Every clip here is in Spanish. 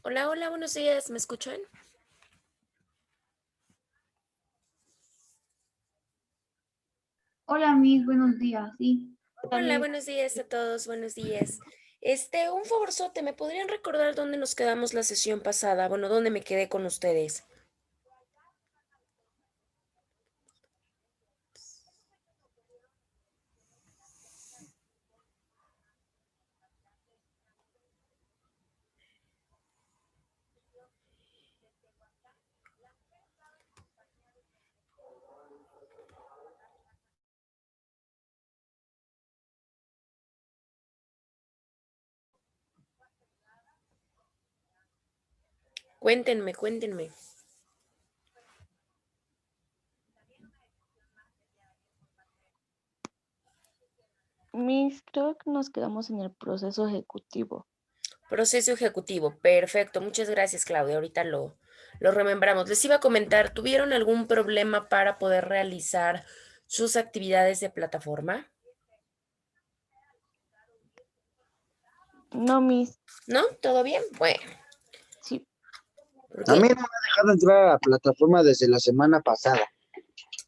Hola, hola, buenos días, ¿me escuchan? Hola, Miss, buenos días. Sí. Hola, Hola, Miss. buenos días a todos, buenos días. Un favorzote, ¿me podrían recordar dónde nos quedamos la sesión pasada? Bueno, ¿dónde me quedé con ustedes? Cuéntenme, cuéntenme. Miss, creo que nos quedamos en el proceso ejecutivo. Proceso ejecutivo, perfecto, muchas gracias, Claudia, ahorita lo remembramos. Les iba a comentar, ¿tuvieron algún problema para poder realizar sus actividades de plataforma? No, Miss, ¿No? ¿Todo bien? Bueno, sí, A porque, mí no me ha dejado entrar a la plataforma desde la semana pasada.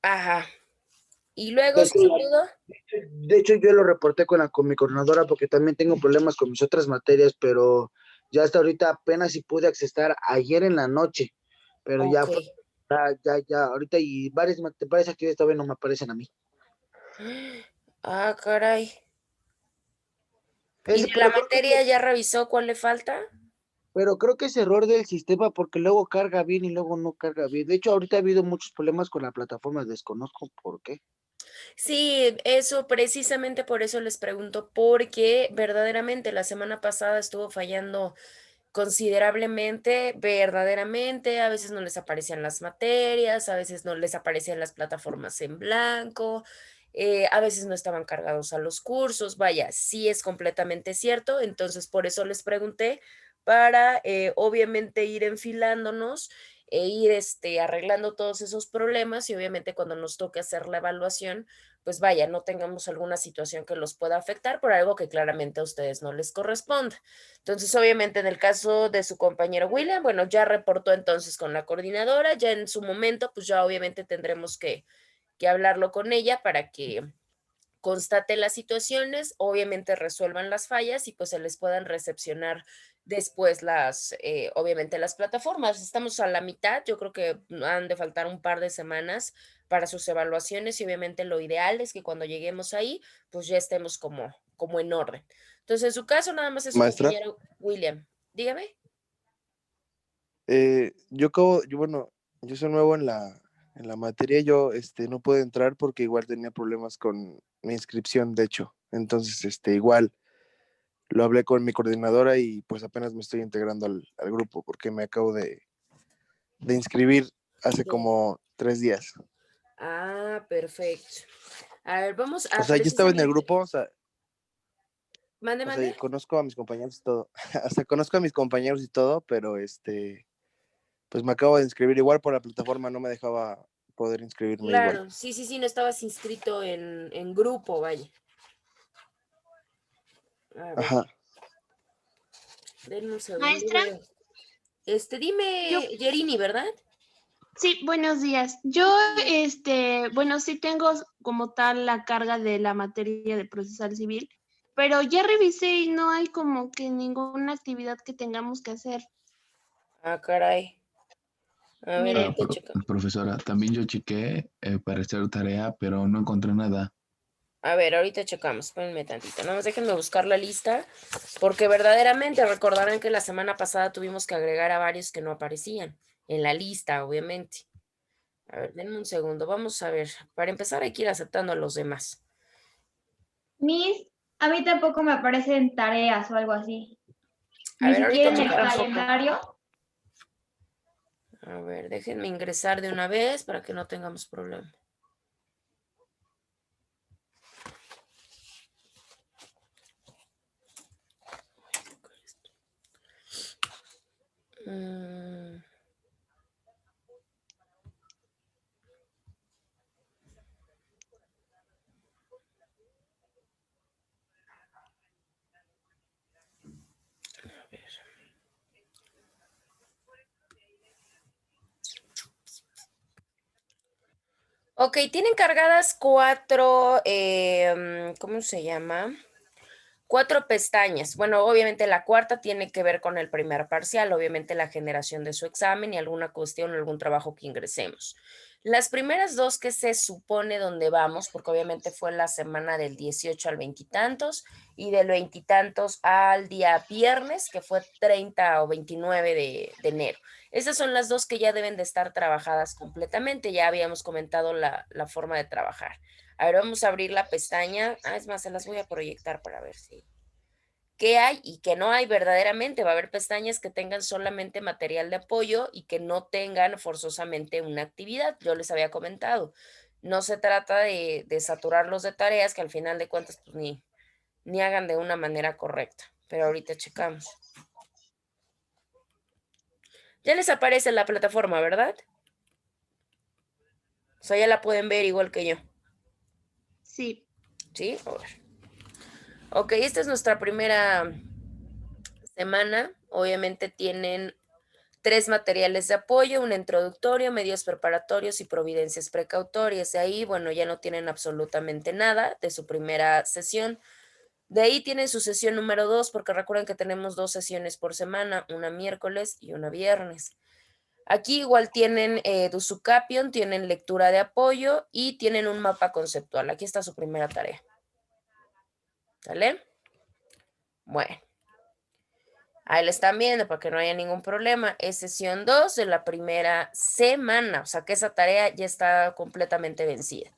ajá. Y De luego, hecho, si se pudo, yo lo reporté con mi coordinadora porque también tengo problemas con mis otras materias, pero ya hasta ahorita apenas si pude accesar ayer en la noche, pero ok. ahorita y varias actividades todavía no me aparecen a mí. Ah, caray. ¿Y de la Pero materia ya revisó cuál le falta? creo que es error del sistema porque luego carga bien y luego no carga bien. De hecho, ahorita ha habido muchos problemas con la plataforma, desconozco por qué. Sí, eso precisamente por eso les pregunto, porque verdaderamente la semana pasada estuvo fallando considerablemente, verdaderamente, a veces no les aparecían las materias, a veces no les aparecían las plataformas en blanco, a veces no estaban cargados a los cursos, vaya, sí es completamente cierto, entonces por eso les pregunté para obviamente ir enfilándonos e ir arreglando todos esos problemas y obviamente cuando nos toque hacer la evaluación, pues vaya, no tengamos alguna situación que los pueda afectar por algo que claramente a ustedes no les corresponde. Entonces, obviamente, en el caso de su compañero William, bueno, ya reportó entonces con la coordinadora, ya en su momento, pues ya obviamente tendremos que hablarlo con ella para que constate las situaciones, obviamente resuelvan las fallas y pues se les puedan recepcionar después obviamente las plataformas. Estamos a la mitad, yo creo que han de faltar un par de semanas para sus evaluaciones y obviamente lo ideal es que cuando lleguemos ahí, pues ya estemos como en orden. Entonces, en su caso nada más es su Maestra, compañero William. Dígame. bueno, yo soy nuevo en la materia, yo no pude entrar porque igual tenía problemas con mi inscripción, de hecho. Entonces, igual lo hablé con mi coordinadora y pues apenas me estoy integrando al grupo porque me acabo de inscribir hace Bien. como 3 días. Ah, perfecto. A ver, vamos O a sea, yo estaba en el precisamente. grupo, Mande, o sea, mande. conozco a mis compañeros y todo, hasta conozco a mis compañeros y todo, pero pues me acabo de inscribir igual por la plataforma, no me dejaba poder inscribirme igual. Claro, sí, sí, sí, no estabas inscrito en grupo, vaya. A ver, Ajá. denme un segundo. Maestra, yo, Dime, Yerini, ¿verdad? sí, buenos días. Yo, bueno, sí tengo como tal la carga de la materia de procesal civil, pero ya revisé y no hay como que ninguna actividad que tengamos que hacer. Ah, caray. A ver, Mire, ahorita checa. Profesora, también yo chequé para hacer tarea, pero no encontré nada. A ver, ahorita checamos. Espérenme tantito. Nada más déjenme buscar la lista, porque verdaderamente recordarán que la semana pasada tuvimos que agregar a varios que no aparecían en la lista, obviamente. A ver, denme un segundo. Vamos a ver. Para empezar, hay que ir aceptando a los demás. Miss, a mí tampoco me aparecen tareas o algo así. A Ni ver, siquiera ahorita en el checamos. calendario. A ver, déjenme ingresar de una vez para que no tengamos problema. Mm, a ver. Ok, tienen cargadas 4, ¿cómo se llama? 4 pestañas. Bueno, obviamente la cuarta tiene que ver con el primer parcial, obviamente la generación de su examen y alguna cuestión o algún trabajo que ingresemos. Las primeras 2 que se supone donde vamos, porque obviamente fue la semana del 18 al veintitantos y del veintitantos al día viernes, que fue 30 o 29 de enero. Esas son las 2 que ya deben de estar trabajadas completamente. Ya habíamos comentado la forma de trabajar. A ver, vamos a abrir la pestaña. Es más, se las voy a proyectar para ver si qué hay y qué no hay verdaderamente. Va a haber pestañas que tengan solamente material de apoyo y que no tengan forzosamente una actividad. Yo les había comentado. No se trata de saturarlos de tareas que al final de cuentas pues, ni hagan de una manera correcta. Pero ahorita checamos. Ya les aparece en la plataforma, ¿verdad? O sea, ya la pueden ver igual que yo. Sí. ¿Sí? A ver. Ok, esta es nuestra primera semana. Obviamente tienen 3 materiales de apoyo, un introductorio, medios preparatorios y providencias precautorias. De ahí, bueno, ya no tienen absolutamente nada de su primera sesión. De ahí tienen su sesión número 2, porque recuerden que tenemos 2 sesiones por semana, una miércoles y una viernes. Aquí igual tienen Dusucapion, tienen lectura de apoyo y tienen un mapa conceptual. Aquí está su primera tarea. ¿Sale? Bueno. Ahí la están viendo para que no haya ningún problema. Es sesión 2 de la primera semana, o sea que esa tarea ya está completamente vencida.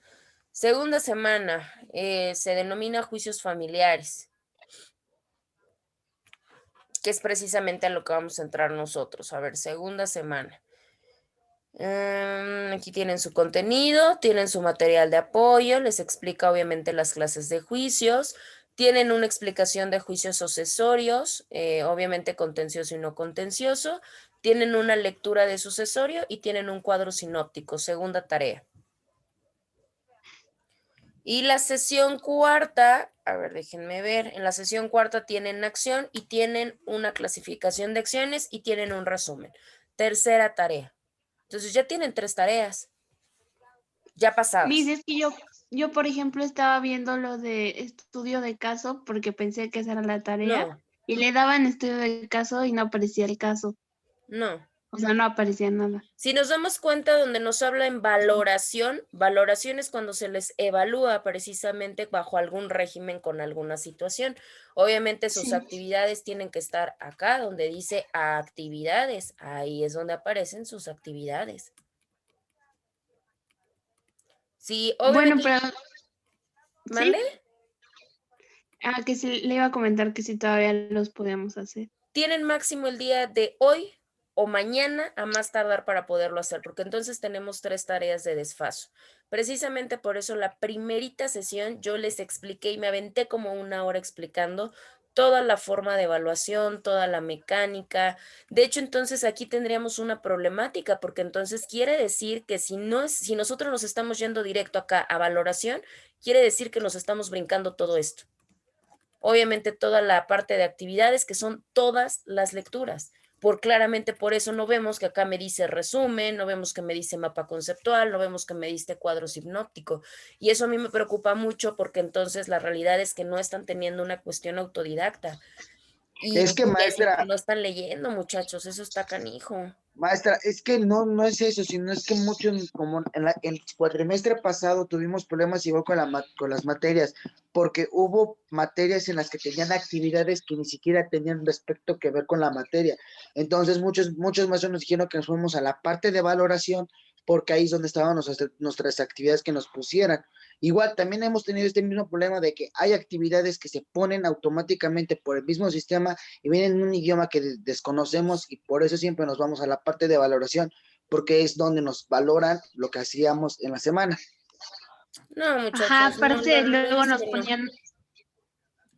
Segunda semana, se denomina juicios familiares, que es precisamente a lo que vamos a entrar nosotros. A ver, segunda semana. Aquí tienen su contenido, tienen su material de apoyo, les explica obviamente las clases de juicios, tienen una explicación de juicios sucesorios, obviamente contencioso y no contencioso, tienen una lectura de sucesorio y tienen un cuadro sinóptico, segunda tarea. Y la sesión cuarta, a ver, déjenme ver, en la sesión cuarta tienen acción y tienen una clasificación de acciones y tienen un resumen. Tercera tarea. Entonces ya tienen 3 tareas ya pasadas. Miss, es que yo, por ejemplo, estaba viendo lo de estudio de caso porque pensé que esa era la tarea No, y le daban estudio de caso y no aparecía el caso. no. O sea, no aparecía nada. Si nos damos cuenta donde nos habla en valoración, valoración es cuando se les evalúa precisamente bajo algún régimen con alguna situación. Obviamente sus Sí. actividades tienen que estar acá donde dice actividades. Ahí es donde aparecen sus actividades. Sí, Bueno, obviamente. pero ¿Mande? sí. Que sí, le iba a comentar que sí todavía los podemos hacer. Tienen máximo el día de hoy o mañana a más tardar para poderlo hacer, porque entonces tenemos 3 tareas de desfaso. Precisamente por eso la primerita sesión yo les expliqué y me aventé como 1 hora explicando toda la forma de evaluación, toda la mecánica. De hecho, entonces aquí tendríamos una problemática, porque entonces quiere decir que si nosotros nos estamos yendo directo acá a valoración, quiere decir que nos estamos brincando todo esto. Obviamente toda la parte de actividades que son todas las lecturas. Claramente por eso no vemos que acá me dice resumen, no vemos que me dice mapa conceptual, no vemos que me dice cuadro hipnótico. Y eso a mí me preocupa mucho porque entonces la realidad es que no están teniendo una cuestión autodidacta. Y Es que, maestra, no están leyendo, muchachos, eso está canijo. maestra, es que no es eso, sino es que mucho, como el cuatrimestre pasado tuvimos problemas igual con las materias, porque hubo materias en las que tenían actividades que ni siquiera tenían respecto que ver con la materia. Entonces, muchos maestros nos dijeron que nos fuimos a la parte de valoración, porque ahí es donde estaban nuestras actividades que nos pusieran. Igual, también hemos tenido este mismo problema de que hay actividades que se ponen automáticamente por el mismo sistema y vienen en un idioma que desconocemos y por eso siempre nos vamos a la parte de valoración, porque es donde nos valoran lo que hacíamos en la semana. No, muchachos, Ajá, no, aparte la luego verdad es nos que no. ponían,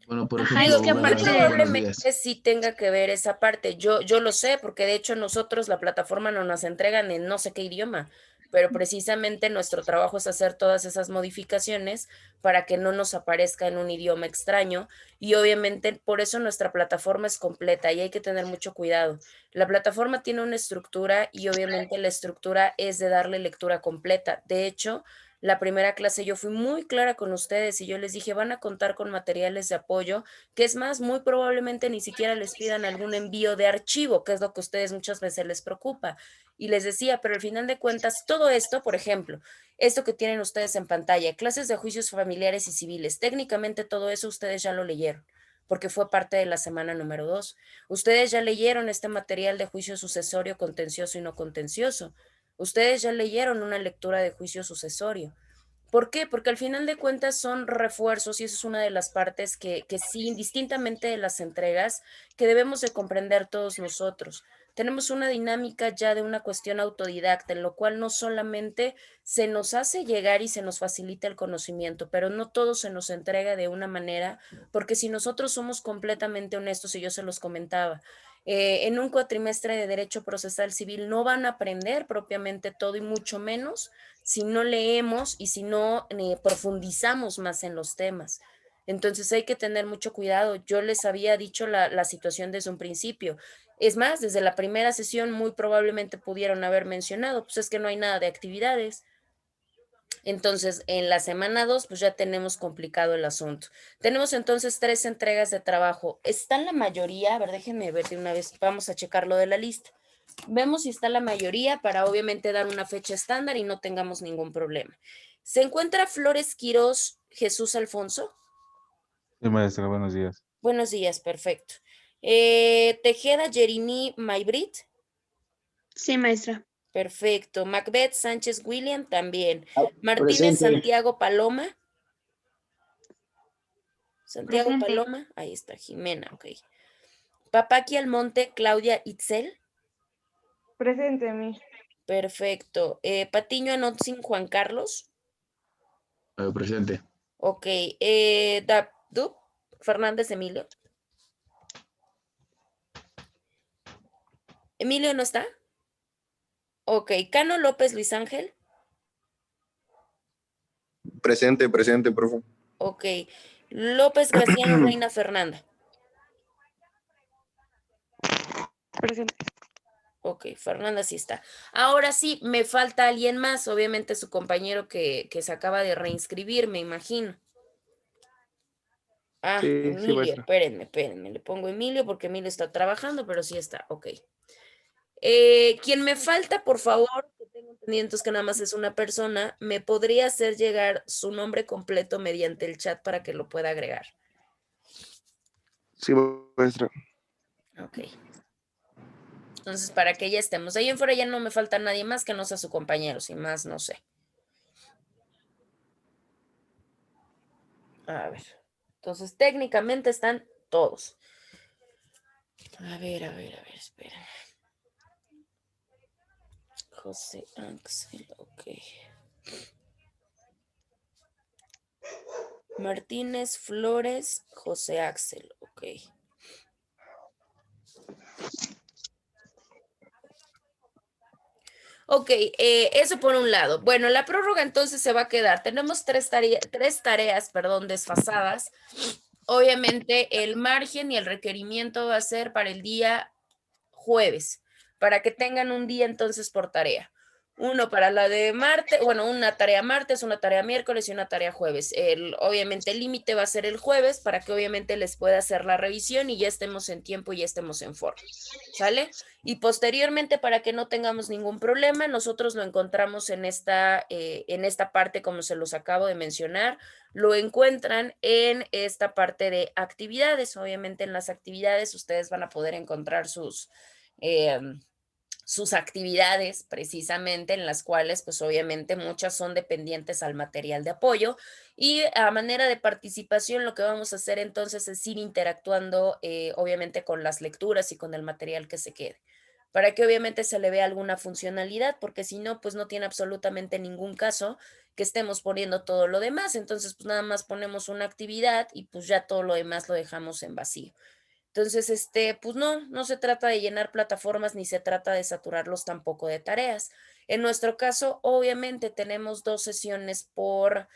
Bueno, por ajá, ejemplo, es Digo, que muy buenos aparte, días. probablemente sí tenga que ver esa parte. Yo lo sé, porque de hecho nosotros la plataforma no nos entregan en no sé qué idioma, pero precisamente nuestro trabajo es hacer todas esas modificaciones para que no nos aparezca en un idioma extraño y obviamente por eso nuestra plataforma es completa y hay que tener mucho cuidado. La plataforma tiene una estructura y obviamente la estructura es de darle lectura completa. De hecho, La primera clase yo fui muy clara con ustedes y yo les dije, van a contar con materiales de apoyo, que es más, muy probablemente ni siquiera les pidan algún envío de archivo, que es lo que a ustedes muchas veces les preocupa. Y les decía, pero al final de cuentas, todo esto, por ejemplo, esto que tienen ustedes en pantalla, clases de juicios familiares y civiles, técnicamente todo eso ustedes ya lo leyeron, porque fue parte de la semana número 2. Ustedes ya leyeron este material de juicio sucesorio, contencioso y no contencioso. Ustedes ya leyeron una lectura de juicio sucesorio. ¿Por qué? Porque al final de cuentas son refuerzos y eso es una de las partes que sí, indistintamente de las entregas, que debemos de comprender todos nosotros. Tenemos una dinámica ya de una cuestión autodidacta, en lo cual no solamente se nos hace llegar y se nos facilita el conocimiento, pero no todo se nos entrega de una manera, porque si nosotros somos completamente honestos, y yo se los comentaba, en un cuatrimestre de Derecho Procesal Civil no van a aprender propiamente todo y mucho menos si no leemos y si no profundizamos más en los temas. Entonces hay que tener mucho cuidado. Yo les había dicho la situación desde un principio. Es más, desde la primera sesión muy probablemente pudieron haber mencionado, pues es que no hay nada de actividades. Entonces, en la semana 2, pues ya tenemos complicado el asunto. Tenemos entonces 3 entregas de trabajo. ¿Están la mayoría? A ver, déjenme ver de una vez, vamos a checar lo de la lista. Vemos si está la mayoría para obviamente dar una fecha estándar y no tengamos ningún problema. ¿Se encuentra Flores Quirós Jesús Alfonso? Sí, maestra, buenos días. Buenos días, perfecto. Tejeda Jeremy Maybrit. Sí, maestra. Perfecto. Macbeth Sánchez William también. Ah, Martínez presente. Santiago Paloma. Santiago Presente. Paloma. Ahí está, Jimena, ok. Papaki Almonte Claudia Itzel. Presente, mi. Perfecto. Patiño Anotzin Juan Carlos. Presente. Ok. Dub Fernández Emilio. ¿Emilio no está? Ok. Cano López Luis Ángel. Presente, profe. Ok. López Graciano Reina Fernanda. Presente. Ok, Fernanda sí está. Ahora sí, me falta alguien más, obviamente su compañero que se acaba de reinscribir, me imagino. Ah, Sí, Emilio, maestra. espérenme, le pongo Emilio porque Emilio está trabajando, pero sí está, ok. Quien me falta, por favor, que tengo entendido que nada más es una persona, me podría hacer llegar su nombre completo mediante el chat para que lo pueda agregar. Sí, maestra. Ok. Entonces, para que ya estemos. Ahí en fuera ya no me falta nadie más que no sea su compañero, sin más, no sé. A ver. Entonces, técnicamente están todos. A ver, espera. José Axel, ok. Martínez Flores, José Axel, ok. Ok, eso por un lado. Bueno, la prórroga entonces se va a quedar. Tenemos tres tareas, desfasadas. Obviamente el margen y el requerimiento va a ser para el día jueves, para que tengan un día entonces por tarea. Uno para la de martes, bueno, una tarea martes, una tarea miércoles y una tarea jueves. Obviamente el límite va a ser el jueves para que obviamente les pueda hacer la revisión y ya estemos en tiempo y ya estemos en forma. ¿Sale? Y posteriormente, para que no tengamos ningún problema, nosotros lo encontramos en esta parte, como se los acabo de mencionar, lo encuentran en esta parte de actividades. Obviamente en las actividades ustedes van a poder encontrar sus actividades precisamente en las cuales pues obviamente muchas son dependientes al material de apoyo y a manera de participación lo que vamos a hacer entonces es ir interactuando obviamente con las lecturas y con el material que se quede para que obviamente se le vea alguna funcionalidad porque si no pues no tiene absolutamente ningún caso que estemos poniendo todo lo demás, entonces pues nada más ponemos una actividad y pues ya todo lo demás lo dejamos en vacío. Entonces, pues no se trata de llenar plataformas ni se trata de saturarlos tampoco de tareas. En nuestro caso, obviamente tenemos 2 sesiones por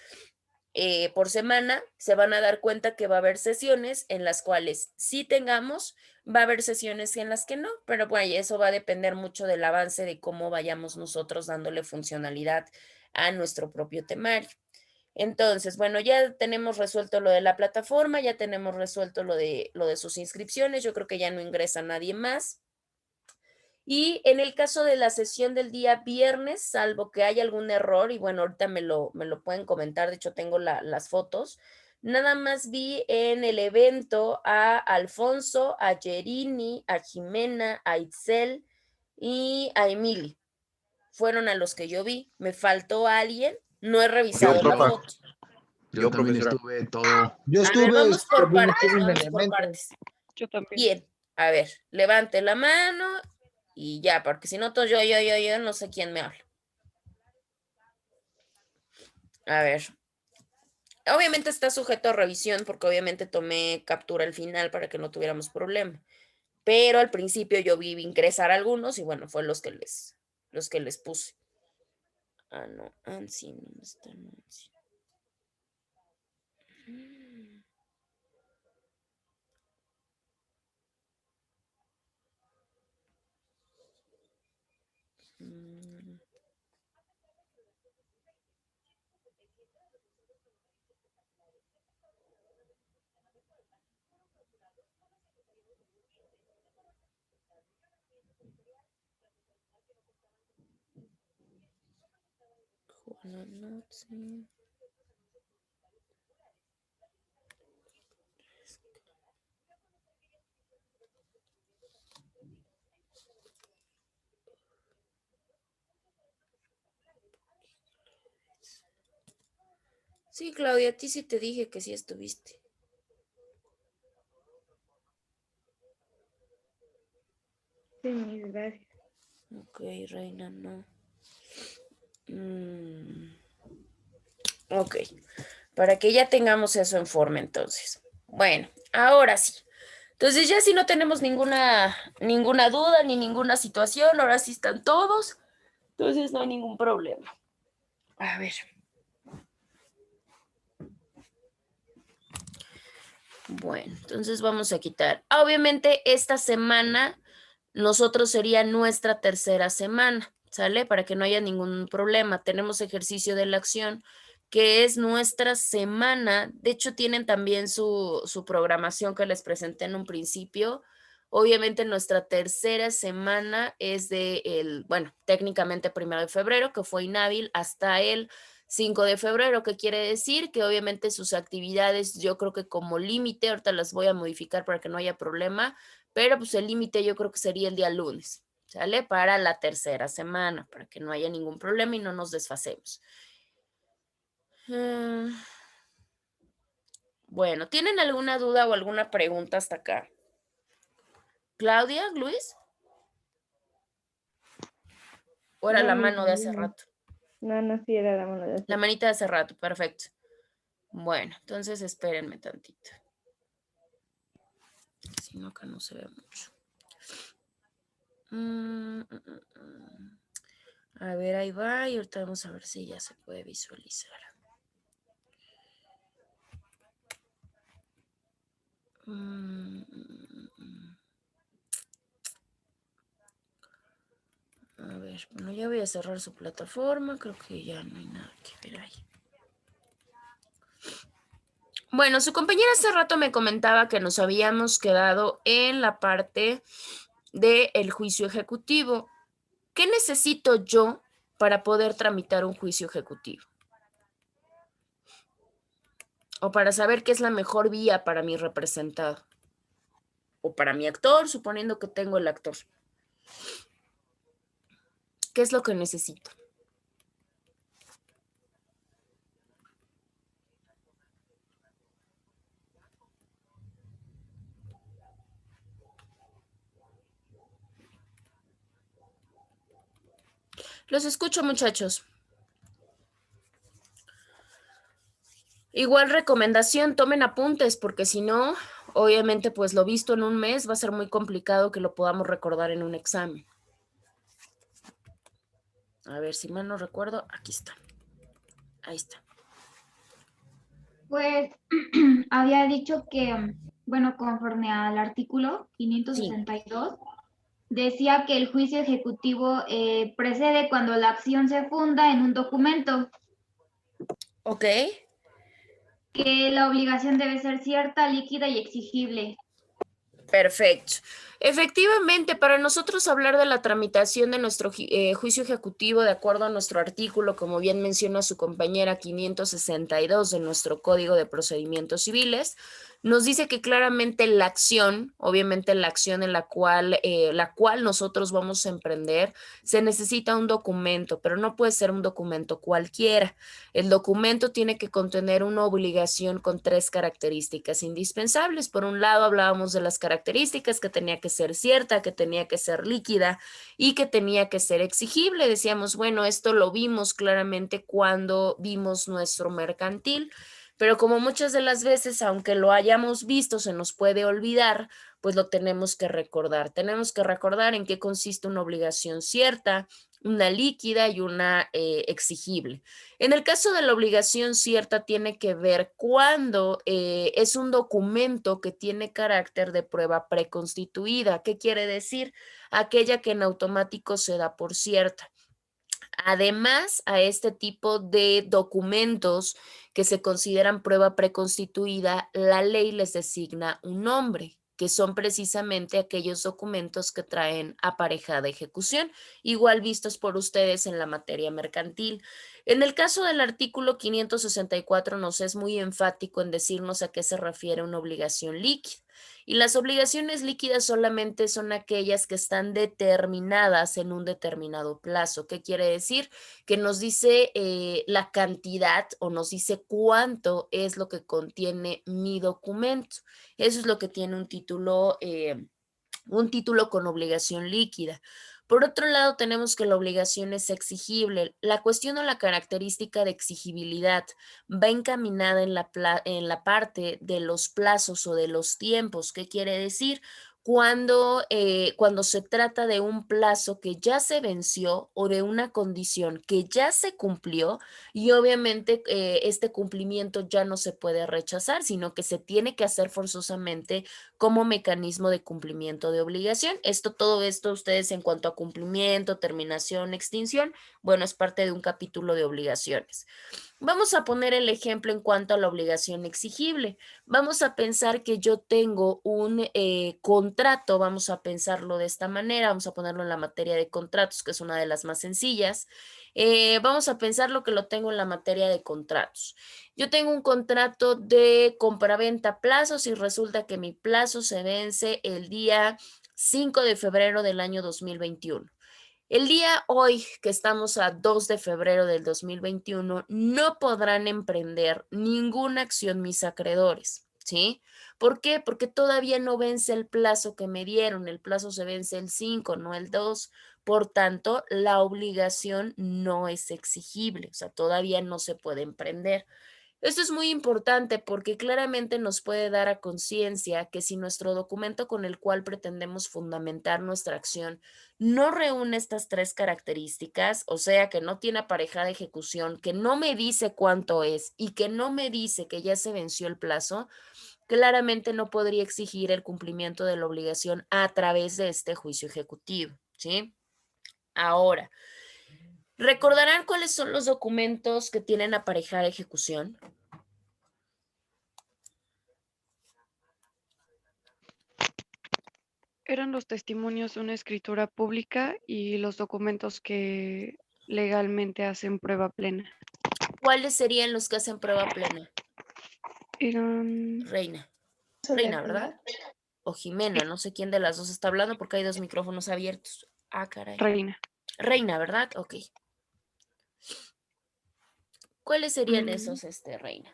semana. Se van a dar cuenta que va a haber sesiones en las cuales sí tengamos, va a haber sesiones en las que no, pero bueno, eso va a depender mucho del avance de cómo vayamos nosotros dándole funcionalidad a nuestro propio temario. Entonces, bueno, ya tenemos resuelto lo de la plataforma, ya tenemos resuelto lo de sus inscripciones, yo creo que ya no ingresa nadie más. Y en el caso de la sesión del día viernes, salvo que haya algún error, y bueno, ahorita me lo pueden comentar, de hecho tengo las fotos, nada más vi en el evento a Alfonso, a Yerini, a Jimena, a Itzel y a Emily. Fueron a los que yo vi. ¿Me faltó alguien? No he revisado la profa. foto. Yo Yo, también profesora. estuve todo. Yo A estuve, ver, vamos por también partes, estuve en el vamos por evento. partes. Yo también. Bien, a ver, levante la mano y ya, porque si no, todo yo, no sé quién me habla. A ver. Obviamente está sujeto a revisión porque obviamente tomé captura al final para que no tuviéramos problema. Pero al principio yo vi ingresar algunos y bueno, fue los que les puse. Ah, no, Ansi, ¿dónde está Nancy? Juana Nancy. Sí, Claudia, a ti sí te dije que sí estuviste. Sí, mis gracias. Ok, Reina, no. Ok, para que ya tengamos eso en forma entonces. Bueno, ahora sí. Entonces ya si no tenemos ninguna duda ni ninguna situación, ahora sí están todos. Entonces no hay ningún problema. A ver. Bueno, entonces vamos a quitar. Obviamente esta semana nosotros sería nuestra tercera semana, ¿sale? Para que no haya ningún problema. Tenemos ejercicio de la acción, que es nuestra semana. De hecho, tienen también su programación que les presenté en un principio. Obviamente nuestra tercera semana es bueno, técnicamente 1 de febrero, que fue inhábil, hasta el 5 de febrero, que quiere decir que obviamente sus actividades, yo creo que como límite, ahorita las voy a modificar para que no haya problema, pero pues el límite yo creo que sería el día lunes, ¿sale? Para la tercera semana, para que no haya ningún problema y no nos desfasemos. Bueno, ¿tienen alguna duda o alguna pregunta hasta acá? ¿Claudia, Luis? ¿O era la mano de hace rato? No, sí era la mano de hace La manita de hace rato, perfecto. Bueno, entonces espérenme tantito. Si no, acá no se ve mucho. A ver, ahí va y ahorita vamos a ver si ya se puede visualizar. A ver, bueno, ya voy a cerrar su plataforma, creo que ya no hay nada que ver ahí. Bueno, su compañera hace rato me comentaba que nos habíamos quedado en la parte del juicio ejecutivo. ¿Qué necesito yo para poder tramitar un juicio ejecutivo? O para saber qué es la mejor vía para mi representado. O para mi actor, suponiendo que tengo el actor. ¿Qué es lo que necesito? Los escucho, muchachos. Igual recomendación, tomen apuntes, porque si no, obviamente, pues lo visto en un mes va a ser muy complicado que lo podamos recordar en un examen. A ver, si mal no recuerdo, aquí está. Ahí está. Pues había dicho que, bueno, conforme al artículo Sí. 562, decía que el juicio ejecutivo precede cuando la acción se funda en un documento, Ok. que la obligación debe ser cierta, líquida y exigible. Perfecto. Efectivamente, para nosotros hablar de la tramitación de nuestro juicio ejecutivo de acuerdo a nuestro artículo, como bien menciona su compañera 562 de nuestro Código de Procedimientos Civiles, nos dice que claramente la acción, obviamente la acción en la cual nosotros vamos a emprender, se necesita un documento, pero no puede ser un documento cualquiera. El documento tiene que contener una obligación con 3 características indispensables. Por un lado, hablábamos de las características, que tenía que ser cierta, que tenía que ser líquida y que tenía que ser exigible. Decíamos, bueno, esto lo vimos claramente cuando vimos nuestro mercantil, pero como muchas de las veces, aunque lo hayamos visto, se nos puede olvidar, pues lo tenemos que recordar. Tenemos que recordar en qué consiste una obligación cierta, una líquida y una exigible. En el caso de la obligación cierta, tiene que ver cuando es un documento que tiene carácter de prueba preconstituida. ¿Qué quiere decir? Aquella que en automático se da por cierta. Además, a este tipo de documentos que se consideran prueba preconstituida, la ley les designa un nombre, que son precisamente aquellos documentos que traen aparejada ejecución, igual vistos por ustedes en la materia mercantil. En el caso del artículo 564 nos es muy enfático en decirnos a qué se refiere una obligación líquida. Y las obligaciones líquidas solamente son aquellas que están determinadas en un determinado plazo. ¿Qué quiere decir? Que nos dice la cantidad o nos dice cuánto es lo que contiene mi documento. Eso es lo que tiene un título con obligación líquida. Por otro lado, tenemos que la obligación es exigible. La cuestión o la característica de exigibilidad va encaminada en la parte de los plazos o de los tiempos. ¿Qué quiere decir? Cuando se trata de un plazo que ya se venció o de una condición que ya se cumplió y obviamente este cumplimiento ya no se puede rechazar, sino que se tiene que hacer forzosamente como mecanismo de cumplimiento de obligación. Todo esto ustedes en cuanto a cumplimiento, terminación, extinción, bueno, es parte de un capítulo de obligaciones. Vamos a poner el ejemplo en cuanto a la obligación exigible. Vamos a pensar que yo tengo un contrato, vamos a pensarlo de esta manera, vamos a ponerlo en la materia de contratos, que es una de las más sencillas. Vamos a pensarlo que lo tengo en la materia de contratos. Yo tengo un contrato de compraventa a plazos y resulta que mi plazo se vence el día 5 de febrero del año 2021. El día hoy, que estamos a 2 de febrero del 2021, no podrán emprender ninguna acción mis acreedores, ¿sí? ¿Por qué? Porque todavía no vence el plazo que me dieron. El plazo se vence el 5, no el 2. Por tanto, la obligación no es exigible, o sea, todavía no se puede emprender. Esto es muy importante porque claramente nos puede dar a conciencia que si nuestro documento con el cual pretendemos fundamentar nuestra acción no reúne estas 3 características, o sea, que no tiene aparejada ejecución, que no me dice cuánto es y que no me dice que ya se venció el plazo, claramente no podría exigir el cumplimiento de la obligación a través de este juicio ejecutivo, ¿sí? Ahora, ¿recordarán cuáles son los documentos que tienen aparejada ejecución? Eran los testimonios de una escritura pública y los documentos que legalmente hacen prueba plena. ¿Cuáles serían los que hacen prueba plena? Eran... Reina. Reina, ¿verdad? O Jimena, no sé quién de las dos está hablando porque hay 2 micrófonos abiertos. Ah, caray. Reina. Reina, ¿verdad? Ok. ¿Cuáles serían esos, Reina?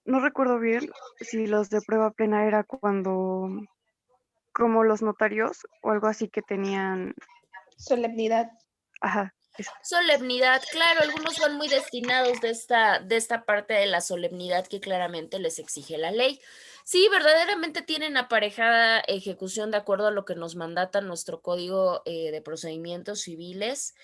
No recuerdo bien si los de prueba plena era cuando, como los notarios o algo así que tenían... Solemnidad. Ajá. Solemnidad, claro, algunos van muy destinados de esta parte de la solemnidad que claramente les exige la ley. Sí, verdaderamente tienen aparejada ejecución de acuerdo a lo que nos mandata nuestro Código de Procedimientos Civiles.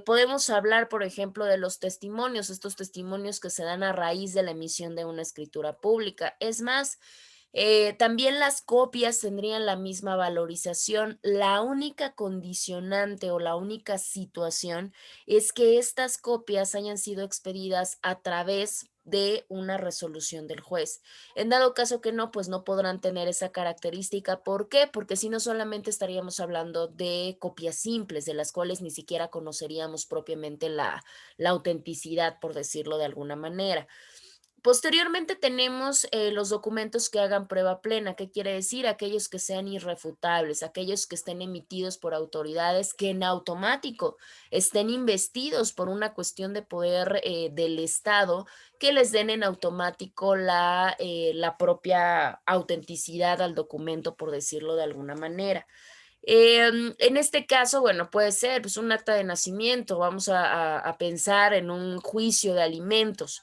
Podemos hablar, por ejemplo, de los testimonios, estos testimonios que se dan a raíz de la emisión de una escritura pública. Es más, También las copias tendrían la misma valorización. La única condicionante o la única situación es que estas copias hayan sido expedidas a través de una resolución del juez. En dado caso que no, pues no podrán tener esa característica. ¿Por qué? Porque si no, solamente estaríamos hablando de copias simples, de las cuales ni siquiera conoceríamos propiamente la autenticidad, por decirlo de alguna manera. Posteriormente tenemos los documentos que hagan prueba plena. ¿Qué quiere decir? Aquellos que sean irrefutables, aquellos que estén emitidos por autoridades que en automático estén investidos por una cuestión de poder del Estado, que les den en automático la propia autenticidad al documento, por decirlo de alguna manera. En este caso, bueno, puede ser pues, un acta de nacimiento. Vamos a pensar en un juicio de alimentos.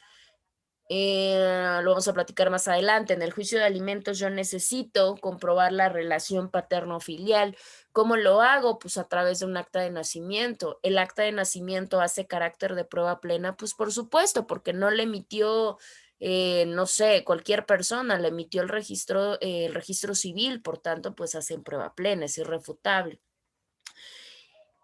Lo vamos a platicar más adelante. En el juicio de alimentos yo necesito comprobar la relación paterno-filial. ¿Cómo lo hago? Pues a través de un acta de nacimiento. ¿El acta de nacimiento hace carácter de prueba plena? Pues por supuesto, porque no le emitió, no sé, cualquier persona, le emitió el registro civil, por tanto, pues hacen prueba plena, es irrefutable.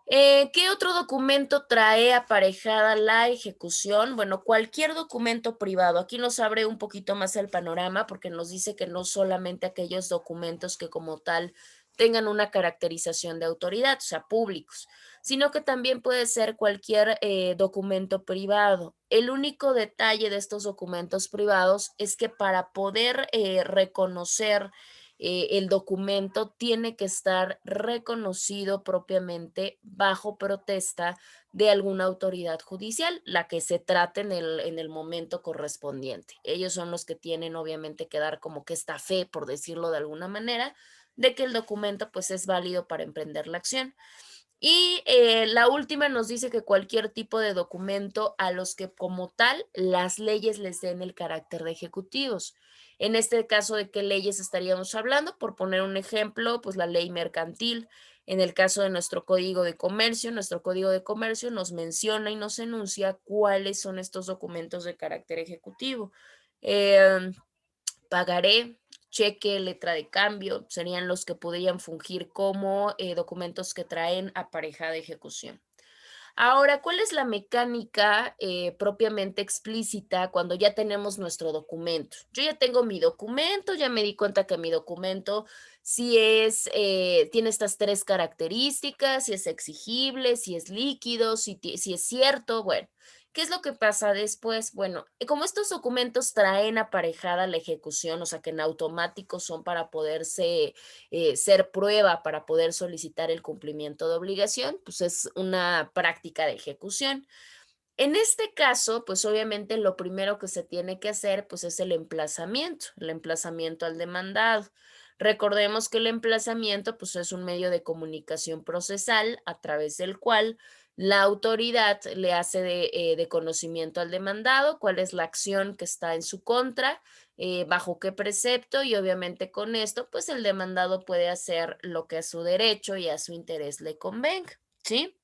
¿Qué otro documento trae aparejada la ejecución? Bueno, cualquier documento privado. Aquí nos abre un poquito más el panorama porque nos dice que no solamente aquellos documentos que como tal tengan una caracterización de autoridad, o sea, públicos, sino que también puede ser cualquier documento privado. El único detalle de estos documentos privados es que para poder reconocer el documento tiene que estar reconocido propiamente bajo protesta de alguna autoridad judicial, la que se trate en el momento correspondiente. Ellos son los que tienen obviamente que dar como que esta fe, por decirlo de alguna manera, de que el documento pues es válido para emprender la acción. Y la última nos dice que cualquier tipo de documento a los que como tal las leyes les den el carácter de ejecutivos. En este caso, ¿de qué leyes estaríamos hablando? Por poner un ejemplo, pues la ley mercantil. En el caso de nuestro código de comercio nos menciona y nos enuncia cuáles son estos documentos de carácter ejecutivo. Pagaré, cheque, letra de cambio, serían los que podrían fungir como documentos que traen aparejada ejecución. Ahora, ¿cuál es la mecánica propiamente explícita cuando ya tenemos nuestro documento? Yo ya tengo mi documento, ya me di cuenta que mi documento si tiene estas tres características, si es exigible, si es líquido, si es cierto, bueno. ¿Qué es lo que pasa después? Bueno, como estos documentos traen aparejada la ejecución, o sea que en automático son para poderse ser prueba, para poder solicitar el cumplimiento de obligación, pues es una práctica de ejecución. En este caso, pues obviamente lo primero que se tiene que hacer, pues es el emplazamiento al demandado. Recordemos que el emplazamiento, pues es un medio de comunicación procesal a través del cual la autoridad le hace de conocimiento al demandado cuál es la acción que está en su contra, bajo qué precepto y obviamente con esto, pues el demandado puede hacer lo que a su derecho y a su interés le convenga, ¿sí?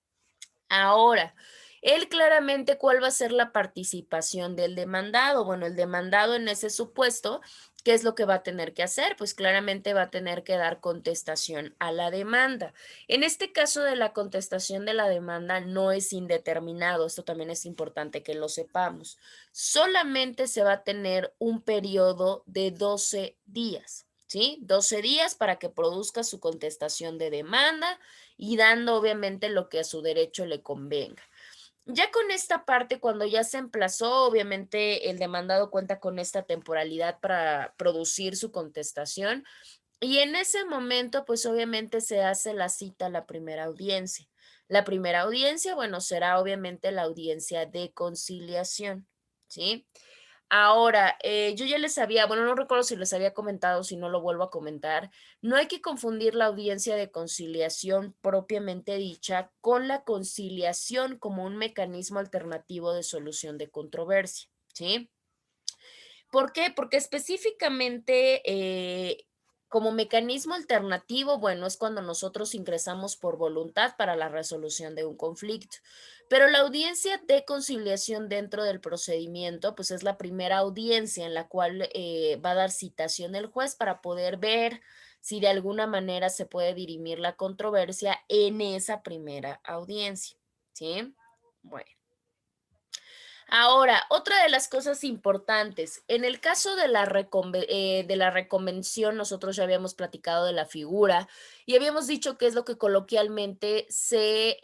Ahora, él claramente cuál va a ser la participación del demandado. Bueno, el demandado en ese supuesto, ¿qué es lo que va a tener que hacer? Pues claramente va a tener que dar contestación a la demanda. En este caso de la contestación de la demanda no es indeterminado, esto también es importante que lo sepamos. Solamente se va a tener un periodo de 12 días. ¿Sí? 12 días para que produzca su contestación de demanda y dando obviamente lo que a su derecho le convenga. Ya con esta parte, cuando ya se emplazó, obviamente el demandado cuenta con esta temporalidad para producir su contestación y en ese momento, pues obviamente se hace la cita a la primera audiencia. La primera audiencia, bueno, será obviamente la audiencia de conciliación, ¿sí? Ahora, yo ya les había, bueno, no recuerdo si les había comentado, si no lo vuelvo a comentar, no hay que confundir la audiencia de conciliación propiamente dicha con la conciliación como un mecanismo alternativo de solución de controversia, ¿sí? ¿Por qué? Porque específicamente Como mecanismo alternativo, bueno, es cuando nosotros ingresamos por voluntad para la resolución de un conflicto. Pero la audiencia de conciliación dentro del procedimiento, pues es la primera audiencia en la cual va a dar citación el juez para poder ver si de alguna manera se puede dirimir la controversia en esa primera audiencia. ¿Sí? Bueno. Ahora, otra de las cosas importantes, en el caso de la reconvención, nosotros ya habíamos platicado de la figura y habíamos dicho que es lo que coloquialmente se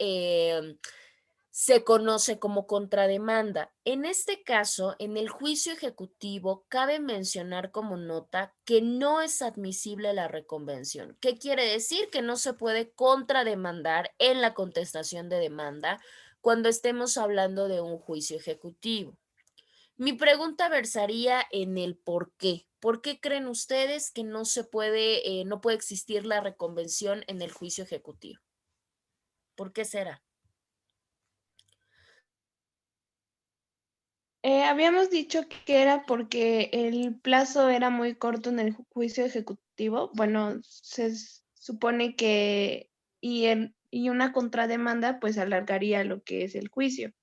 conoce como contrademanda. En este caso, en el juicio ejecutivo, cabe mencionar como nota que no es admisible la reconvención. ¿Qué quiere decir? Que no se puede contrademandar en la contestación de demanda cuando estemos hablando de un juicio ejecutivo. Mi pregunta versaría en el por qué. ¿Por qué creen ustedes que no puede existir la reconvención en el juicio ejecutivo? ¿Por qué será? Habíamos dicho que era porque el plazo era muy corto en el juicio ejecutivo. Bueno, supone que y una contrademanda pues alargaría lo que es el juicio.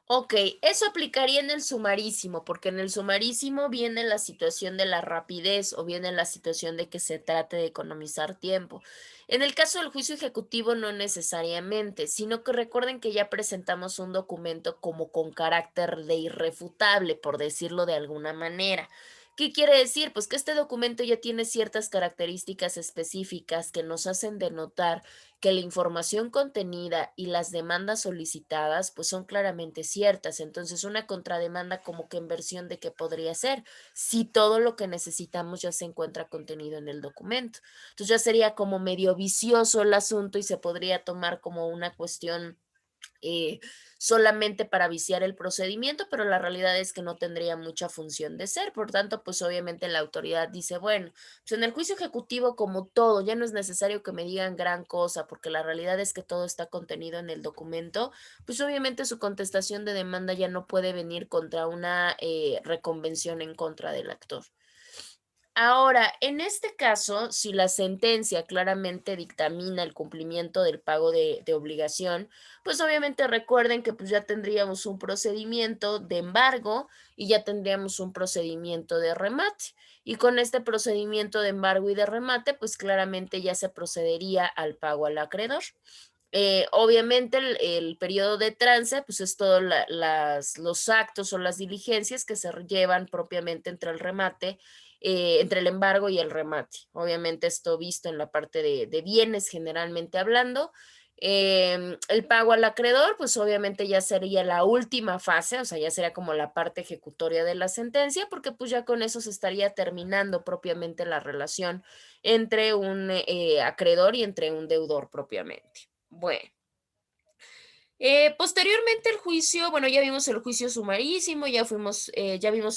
Ok, eso aplicaría en el sumarísimo, porque en el sumarísimo viene la situación de la rapidez o viene la situación de que se trate de economizar tiempo. En el caso del juicio ejecutivo no necesariamente, sino que recuerden que ya presentamos un documento como con carácter de irrefutable, por decirlo de alguna manera. ¿Qué quiere decir? Pues que este documento ya tiene ciertas características específicas que nos hacen denotar que la información contenida y las demandas solicitadas pues son claramente ciertas. Entonces una contrademanda como que en versión de qué podría ser si todo lo que necesitamos ya se encuentra contenido en el documento. Entonces ya sería como medio vicioso el asunto y se podría tomar como una cuestión solamente para viciar el procedimiento, pero la realidad es que no tendría mucha función de ser. Por tanto, pues obviamente la autoridad dice, bueno, pues en el juicio ejecutivo como todo, ya no es necesario que me digan gran cosa, porque la realidad es que todo está contenido en el documento, pues obviamente su contestación de demanda ya no puede venir contra una reconvención en contra del actor. Ahora, en este caso, si la sentencia claramente dictamina el cumplimiento del pago de obligación, pues obviamente recuerden que pues ya tendríamos un procedimiento de embargo y ya tendríamos un procedimiento de remate. Y con este procedimiento de embargo y de remate, pues claramente ya se procedería al pago al acreedor. Obviamente el periodo de trance, pues es todos los actos o las diligencias que se llevan propiamente entre el remate, entre el embargo y el remate. Obviamente esto visto en la parte de bienes generalmente hablando. El pago al acreedor, pues obviamente ya sería la última fase, o sea, ya sería como la parte ejecutoria de la sentencia, porque pues ya con eso se estaría terminando propiamente la relación entre un acreedor y entre un deudor propiamente. Bueno. Posteriormente el juicio, bueno, ya vimos el juicio sumarísimo, ya vimos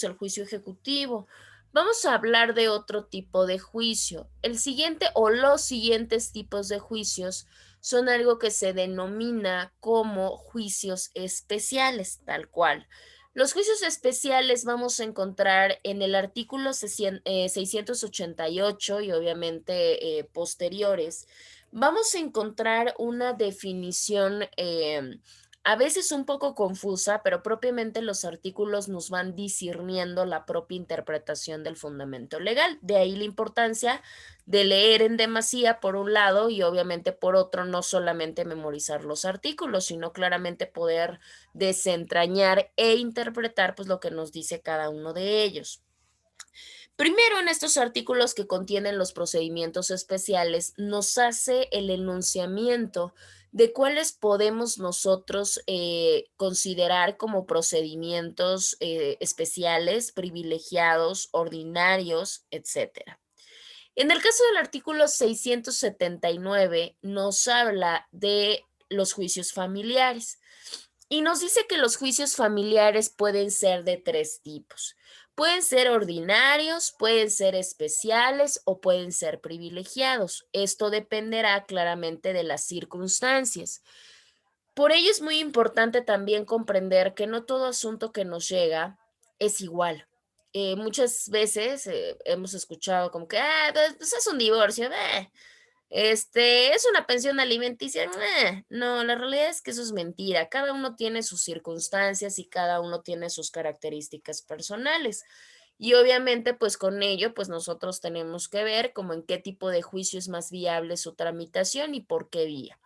el juicio ejecutivo. Vamos a hablar de otro tipo de juicio. El siguiente o los siguientes tipos de juicios son algo que se denomina como juicios especiales, tal cual. Los juicios especiales vamos a encontrar en el artículo 688 y obviamente posteriores. Vamos a encontrar una definición a veces un poco confusa, pero propiamente los artículos nos van discerniendo la propia interpretación del fundamento legal. De ahí la importancia de leer en demasía por un lado y obviamente por otro no solamente memorizar los artículos, sino claramente poder desentrañar e interpretar pues lo que nos dice cada uno de ellos. Primero, en estos artículos que contienen los procedimientos especiales, nos hace el enunciamiento de cuáles podemos nosotros considerar como procedimientos especiales, privilegiados, ordinarios, etcétera. En el caso del artículo 679, nos habla de los juicios familiares y nos dice que los juicios familiares pueden ser de tres tipos. Pueden ser ordinarios, pueden ser especiales o pueden ser privilegiados. Esto dependerá claramente de las circunstancias. Por ello es muy importante también comprender que no todo asunto que nos llega es igual. muchas veces hemos escuchado como que, pues es un divorcio, es una pensión alimenticia. No, la realidad es que eso es mentira. Cada uno tiene sus circunstancias y cada uno tiene sus características personales. Y obviamente, pues con ello, pues nosotros tenemos que ver como en qué tipo de juicio es más viable su tramitación y por qué vía.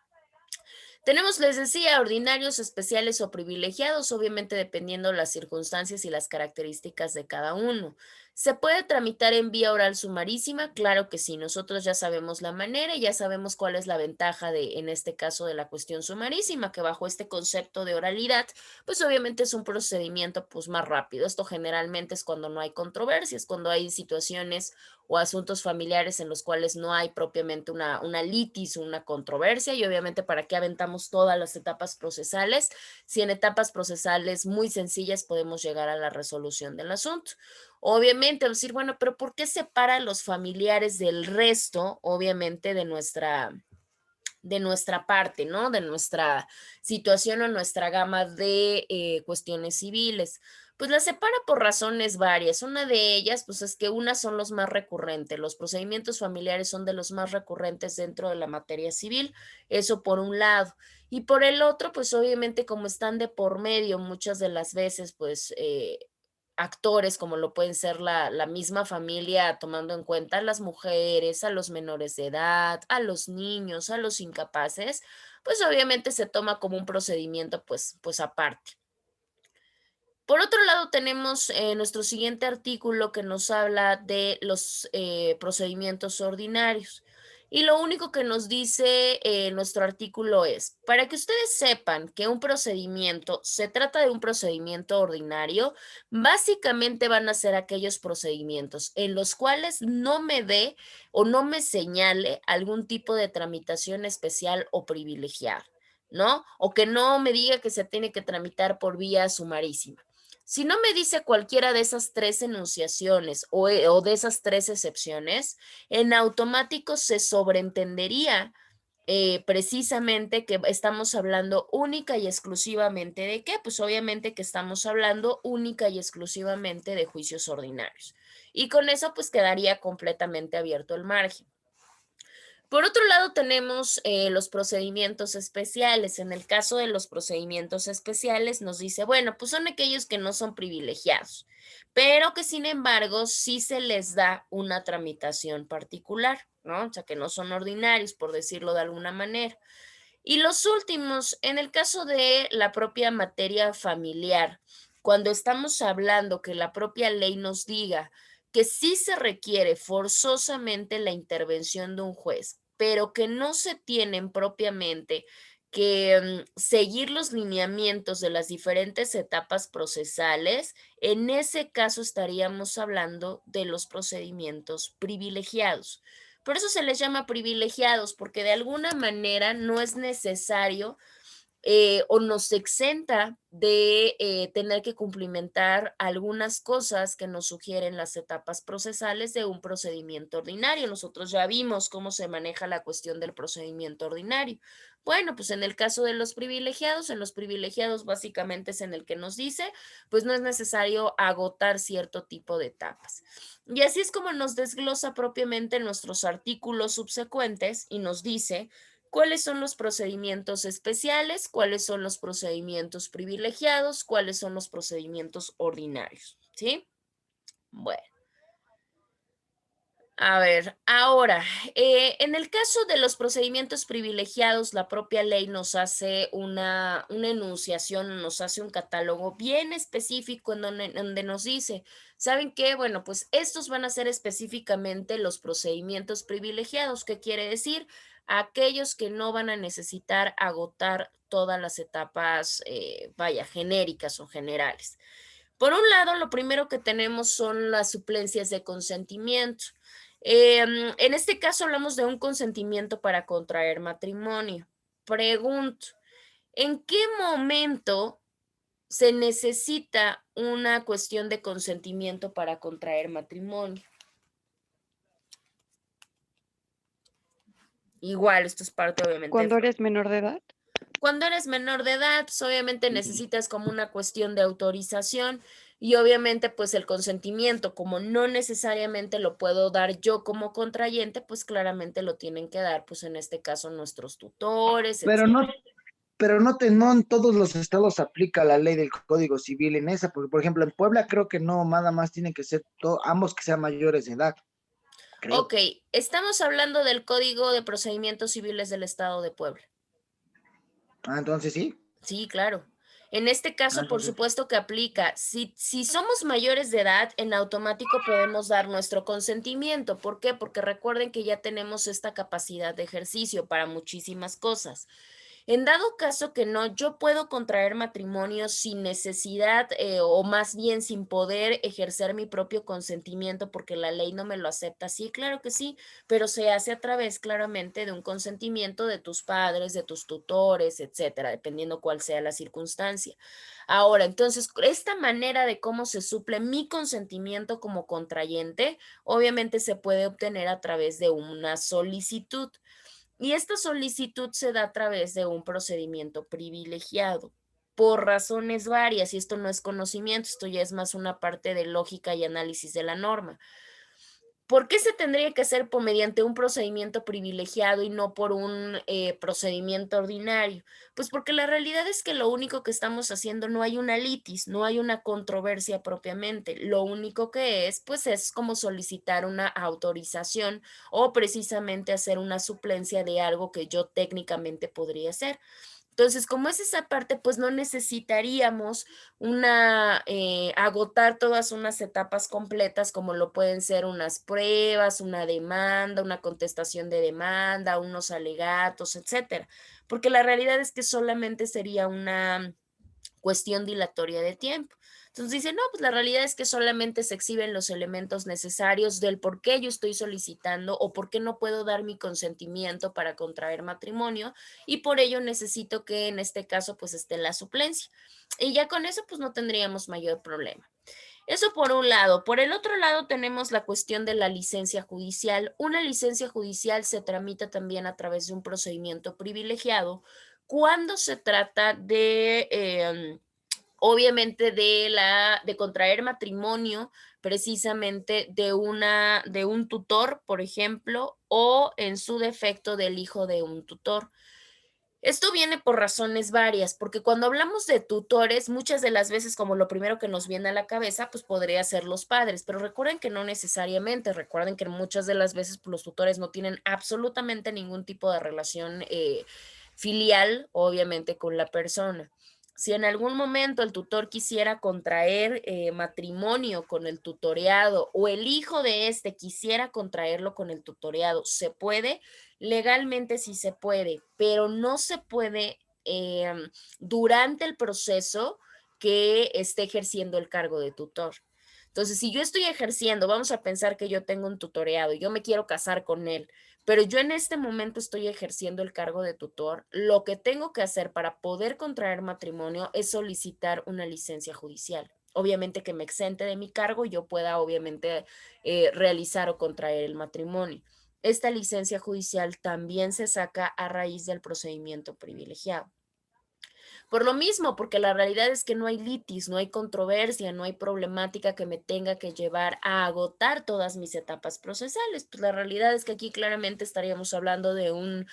Tenemos, les decía, ordinarios, especiales o privilegiados, obviamente dependiendo las circunstancias y las características de cada uno. ¿Se puede tramitar en vía oral sumarísima? Claro que sí, nosotros ya sabemos la manera y ya sabemos cuál es la ventaja de, en este caso, de la cuestión sumarísima, que bajo este concepto de oralidad, pues obviamente es un procedimiento pues más rápido. Esto generalmente es cuando no hay controversias, cuando hay situaciones o asuntos familiares en los cuales no hay propiamente una litis, una controversia, y obviamente para qué aventamos todas las etapas procesales, si en etapas procesales muy sencillas podemos llegar a la resolución del asunto. Obviamente, decir, bueno, pero ¿por qué separa a los familiares del resto, obviamente, de nuestra parte, ¿no? De nuestra situación o nuestra gama de cuestiones civiles? Pues la separa por razones varias. Una de ellas, pues es que unas son los más recurrentes. Los procedimientos familiares son de los más recurrentes dentro de la materia civil. Eso por un lado. Y por el otro, pues obviamente como están de por medio muchas de las veces, pues actores como lo pueden ser la misma familia, tomando en cuenta a las mujeres, a los menores de edad, a los niños, a los incapaces, pues obviamente se toma como un procedimiento pues aparte. Por otro lado, tenemos nuestro siguiente artículo que nos habla de los procedimientos ordinarios. Y lo único que nos dice nuestro artículo es, para que ustedes sepan que un procedimiento se trata de un procedimiento ordinario, básicamente van a ser aquellos procedimientos en los cuales no me dé o no me señale algún tipo de tramitación especial o privilegiada, ¿no? O que no me diga que se tiene que tramitar por vía sumarísima. Si no me dice cualquiera de esas tres enunciaciones o de esas tres excepciones, en automático se sobreentendería precisamente que estamos hablando única y exclusivamente de qué, pues obviamente que estamos hablando única y exclusivamente de juicios ordinarios. Y con eso pues quedaría completamente abierto el margen. Por otro lado, tenemos los procedimientos especiales. En el caso de los procedimientos especiales, nos dice, bueno, pues son aquellos que no son privilegiados, pero que sin embargo sí se les da una tramitación particular, ¿no? O sea, que no son ordinarios, por decirlo de alguna manera. Y los últimos, en el caso de la propia materia familiar, cuando estamos hablando que la propia ley nos diga que sí se requiere forzosamente la intervención de un juez, pero que no se tienen propiamente que seguir los lineamientos de las diferentes etapas procesales, en ese caso estaríamos hablando de los procedimientos privilegiados. Por eso se les llama privilegiados, porque de alguna manera no es necesario o nos exenta de tener que cumplimentar algunas cosas que nos sugieren las etapas procesales de un procedimiento ordinario. Nosotros ya vimos cómo se maneja la cuestión del procedimiento ordinario. Bueno, pues en el caso de los privilegiados, en los privilegiados básicamente es en el que nos dice, pues no es necesario agotar cierto tipo de etapas. Y así es como nos desglosa propiamente nuestros artículos subsecuentes y nos dice cuáles son los procedimientos especiales, cuáles son los procedimientos privilegiados, cuáles son los procedimientos ordinarios, ¿sí? Bueno. A ver, ahora, en el caso de los procedimientos privilegiados, la propia ley nos hace una enunciación, nos hace un catálogo bien específico en donde nos dice, ¿saben qué? Bueno, pues estos van a ser específicamente los procedimientos privilegiados. ¿Qué quiere decir? Aquellos que no van a necesitar agotar todas las etapas, genéricas o generales. Por un lado, lo primero que tenemos son las suplencias de consentimiento. En este caso hablamos de un consentimiento para contraer matrimonio. Pregunto, ¿en qué momento se necesita una cuestión de consentimiento para contraer matrimonio? Igual, esto es parte obviamente. ¿Cuándo eres menor de edad? Cuando eres menor de edad, pues obviamente necesitas como una cuestión de autorización. Y obviamente, pues el consentimiento, como no necesariamente lo puedo dar yo como contrayente, pues claramente lo tienen que dar, pues en este caso nuestros tutores, Pero etc. no en todos los estados aplica la ley del Código Civil en esa, porque por ejemplo en Puebla creo que no, nada más tienen que ser ambos que sean mayores de edad, creo. Ok, estamos hablando del Código de Procedimientos Civiles del Estado de Puebla. Ah, entonces sí. Sí, claro. En este caso, por Entonces, supuesto que aplica. Si somos mayores de edad, en automático podemos dar nuestro consentimiento. ¿Por qué? Porque recuerden que ya tenemos esta capacidad de ejercicio para muchísimas cosas. En dado caso que no, yo puedo contraer matrimonio sin necesidad o más bien sin poder ejercer mi propio consentimiento porque la ley no me lo acepta. Sí, claro que sí, pero se hace a través claramente de un consentimiento de tus padres, de tus tutores, etcétera, dependiendo cuál sea la circunstancia. Ahora, entonces, esta manera de cómo se suple mi consentimiento como contrayente, obviamente se puede obtener a través de una solicitud. Y esta solicitud se da a través de un procedimiento privilegiado por razones varias, y esto no es conocimiento, esto ya es más una parte de lógica y análisis de la norma. ¿Por qué se tendría que hacer mediante un procedimiento privilegiado y no por un procedimiento ordinario? Pues porque la realidad es que lo único que estamos haciendo, no hay una litis, no hay una controversia propiamente. Lo único que es, pues es como solicitar una autorización o precisamente hacer una suplencia de algo que yo técnicamente podría hacer. Entonces, como es esa parte, pues no necesitaríamos agotar todas unas etapas completas como lo pueden ser unas pruebas, una demanda, una contestación de demanda, unos alegatos, etcétera. Porque la realidad es que solamente sería una cuestión dilatoria de tiempo. Entonces dice, no, pues la realidad es que solamente se exhiben los elementos necesarios del por qué yo estoy solicitando o por qué no puedo dar mi consentimiento para contraer matrimonio y por ello necesito que en este caso pues esté la suplencia. Y ya con eso pues no tendríamos mayor problema. Eso por un lado. Por el otro lado tenemos la cuestión de la licencia judicial. Una licencia judicial se tramita también a través de un procedimiento privilegiado cuando se trata de obviamente de contraer matrimonio precisamente de un tutor, por ejemplo, o en su defecto del hijo de un tutor. Esto viene por razones varias, porque cuando hablamos de tutores, muchas de las veces como lo primero que nos viene a la cabeza, pues podría ser los padres, pero recuerden que no necesariamente, recuerden que muchas de las veces pues, los tutores no tienen absolutamente ningún tipo de relación filial, obviamente, con la persona. Si en algún momento el tutor quisiera contraer matrimonio con el tutoreado o el hijo de este quisiera contraerlo con el tutoreado, ¿se puede? Legalmente sí se puede, pero no se puede durante el proceso que esté ejerciendo el cargo de tutor. Entonces, si yo estoy ejerciendo, vamos a pensar que yo tengo un tutoreado y yo me quiero casar con él, pero yo en este momento estoy ejerciendo el cargo de tutor, lo que tengo que hacer para poder contraer matrimonio es solicitar una licencia judicial. Obviamente que me exente de mi cargo y yo pueda obviamente realizar o contraer el matrimonio. Esta licencia judicial también se saca a raíz del procedimiento privilegiado. Por lo mismo, porque la realidad es que no hay litis, no hay controversia, no hay problemática que me tenga que llevar a agotar todas mis etapas procesales. Pues la realidad es que aquí claramente estaríamos hablando de un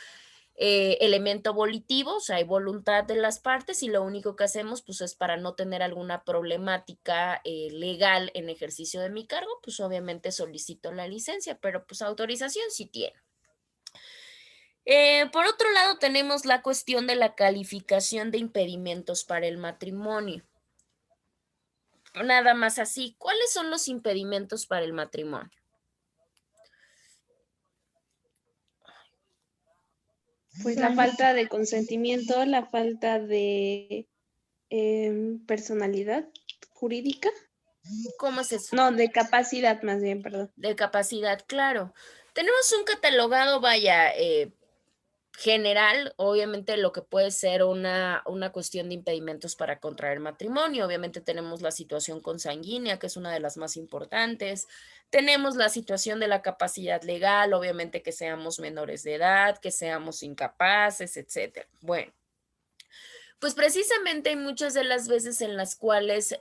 elemento volitivo, o sea, hay voluntad de las partes y lo único que hacemos pues es para no tener alguna problemática legal en ejercicio de mi cargo, pues obviamente solicito la licencia, pero pues autorización sí tiene. Por otro lado, tenemos la cuestión de la calificación de impedimentos para el matrimonio. Nada más así, ¿cuáles son los impedimentos para el matrimonio? Pues la falta de consentimiento, la falta de personalidad jurídica. ¿Cómo es eso? No, de capacidad más bien, perdón. De capacidad, claro. Tenemos un catalogado, vaya, general, obviamente lo que puede ser una cuestión de impedimentos para contraer matrimonio. Obviamente tenemos la situación consanguínea, que es una de las más importantes. Tenemos la situación de la capacidad legal, obviamente que seamos menores de edad, que seamos incapaces, etcétera. Bueno, Pues precisamente hay muchas de las veces en las cuales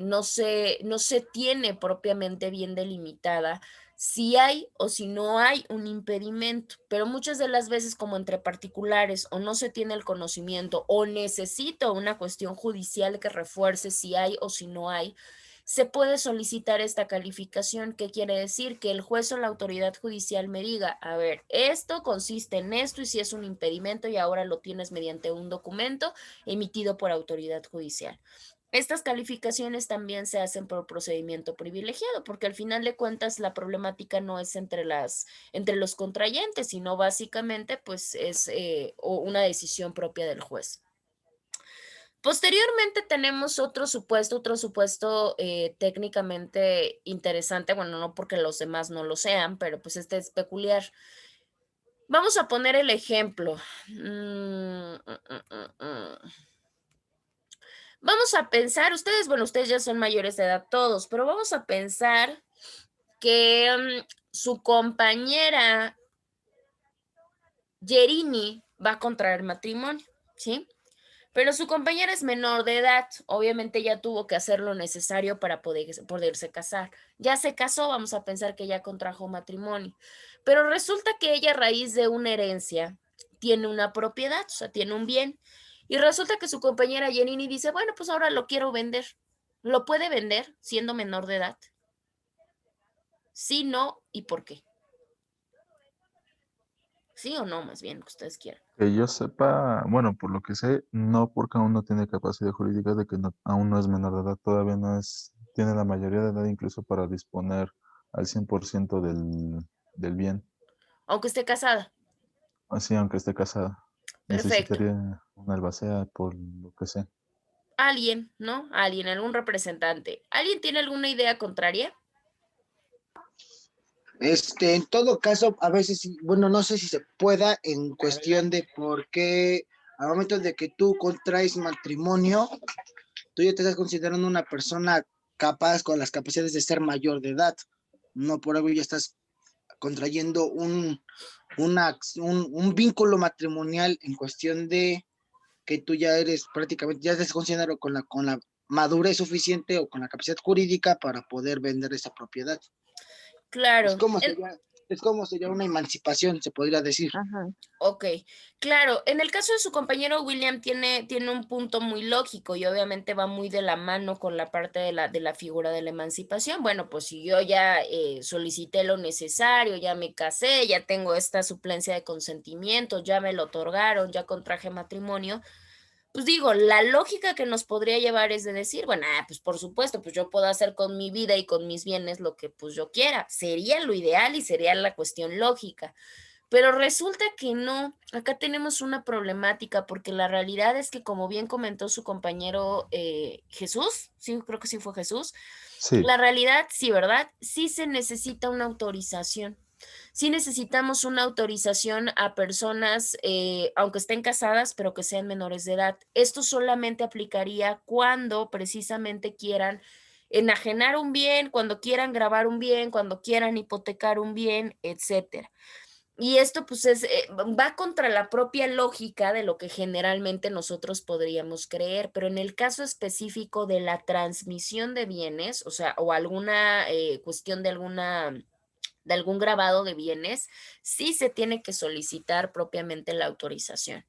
no se tiene propiamente bien delimitada si hay o si no hay un impedimento, pero muchas de las veces como entre particulares o no se tiene el conocimiento o necesito una cuestión judicial que refuerce si hay o si no hay, se puede solicitar esta calificación. ¿Qué quiere decir? Que el juez o la autoridad judicial me diga, a ver, esto consiste en esto y si es un impedimento y ahora lo tienes mediante un documento emitido por autoridad judicial. Estas calificaciones también se hacen por procedimiento privilegiado, porque al final de cuentas la problemática no es entre los contrayentes, sino básicamente pues es una decisión propia del juez. Posteriormente tenemos otro supuesto técnicamente interesante, bueno, no porque los demás no lo sean, pero pues este es peculiar. Vamos a poner el ejemplo. Vamos a pensar, ustedes ya son mayores de edad todos, pero vamos a pensar que su compañera Yerini va a contraer matrimonio, ¿sí? Pero su compañera es menor de edad, obviamente ya tuvo que hacer lo necesario para poderse casar. Ya se casó, vamos a pensar que ya contrajo matrimonio, pero resulta que ella a raíz de una herencia tiene una propiedad, o sea, tiene un bien, y resulta que su compañera Jenny dice, bueno, pues ahora lo quiero vender. ¿Lo puede vender siendo menor de edad? Sí, no, ¿y por qué? ¿Sí o no? Más bien, lo que ustedes quieran. Que yo sepa, bueno, por lo que sé, no, porque aún no tiene capacidad jurídica de que aún no es menor de edad, todavía no es, tiene la mayoría de edad incluso para disponer al 100% del bien, Aunque esté casada. así aunque esté casada. Perfecto. Necesitaría una albacea por lo que sé. Alguien, ¿no? Alguien, algún representante. ¿Alguien tiene alguna idea contraria? En todo caso, a veces, bueno, no sé si se pueda en cuestión de por qué al momento de que tú contraes matrimonio, tú ya te estás considerando una persona capaz, con las capacidades de ser mayor de edad. No por algo ya estás contrayendo un vínculo matrimonial en cuestión de que tú ya eres prácticamente, ya estás considerado con la madurez suficiente o con la capacidad jurídica para poder vender esa propiedad. Claro. Es como sería una emancipación, se podría decir. Ajá. Ok, claro. En el caso de su compañero William tiene un punto muy lógico y obviamente va muy de la mano con la parte de la figura de la emancipación. Bueno, pues si yo ya solicité lo necesario, ya me casé, ya tengo esta suplencia de consentimiento, ya me lo otorgaron, ya contraje matrimonio, pues digo, la lógica que nos podría llevar es de decir, bueno, pues por supuesto, pues yo puedo hacer con mi vida y con mis bienes lo que pues yo quiera. Sería lo ideal y sería la cuestión lógica. Pero resulta que no, acá tenemos una problemática porque la realidad es que como bien comentó su compañero Jesús, sí, creo que sí fue Jesús, Sí, la realidad, sí, ¿verdad? Sí se necesita una autorización. Sí necesitamos una autorización a personas, aunque estén casadas, pero que sean menores de edad. Esto solamente aplicaría cuando precisamente quieran enajenar un bien, cuando quieran grabar un bien, cuando quieran hipotecar un bien, etcétera. Y esto pues va contra la propia lógica de lo que generalmente nosotros podríamos creer, pero en el caso específico de la transmisión de bienes, o sea, o alguna cuestión de algún grabado de bienes, sí se tiene que solicitar propiamente la autorización.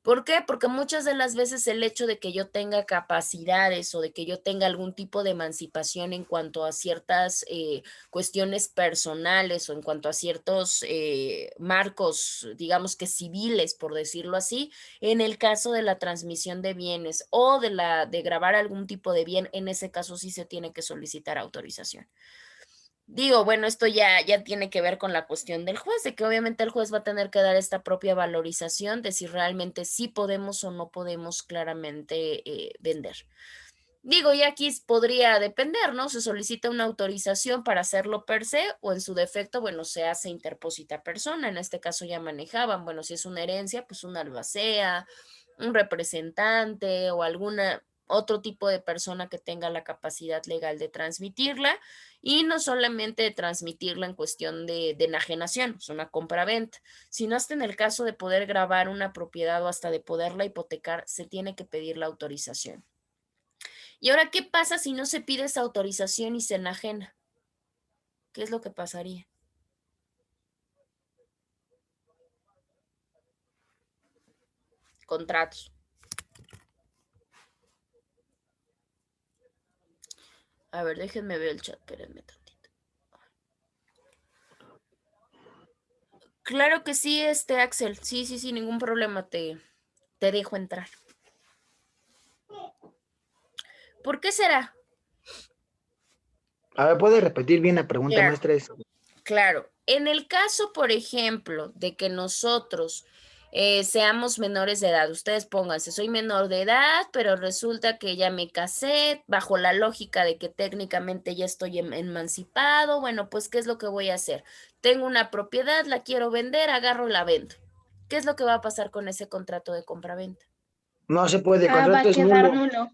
¿Por qué? Porque muchas de las veces el hecho de que yo tenga capacidades o de que yo tenga algún tipo de emancipación en cuanto a ciertas cuestiones personales o en cuanto a ciertos marcos, digamos que civiles, por decirlo así, en el caso de la transmisión de bienes o de grabar algún tipo de bien, en ese caso sí se tiene que solicitar autorización. Digo, bueno, esto ya tiene que ver con la cuestión del juez, de que obviamente el juez va a tener que dar esta propia valorización de si realmente sí podemos o no podemos claramente vender. Digo, y aquí podría depender, ¿no? Se solicita una autorización para hacerlo per se o en su defecto, bueno, se hace interpósita persona. En este caso ya manejaban, bueno, si es una herencia, pues una albacea, un representante o alguna otro tipo de persona que tenga la capacidad legal de transmitirla y no solamente de transmitirla en cuestión de enajenación, es una compra-venta, sino hasta en el caso de poder grabar una propiedad o hasta de poderla hipotecar, se tiene que pedir la autorización. Y ahora, ¿qué pasa si no se pide esa autorización y se enajena? ¿Qué es lo que pasaría? Contratos. A ver, déjenme ver el chat, espérenme tantito. Claro que sí, Axel. Sí, ningún problema, te dejo entrar. ¿Por qué será? A ver, ¿puede repetir bien la pregunta, Claro. maestra? Claro, en el caso, por ejemplo, de que nosotros seamos menores de edad, ustedes pónganse, soy menor de edad, pero resulta que ya me casé, bajo la lógica de que técnicamente ya estoy emancipado, bueno, pues, ¿qué es lo que voy a hacer? Tengo una propiedad, la quiero vender, agarro, la vendo. ¿Qué es lo que va a pasar con ese contrato de compra-venta? No se puede, Va contrato a es quedar nulo. nulo.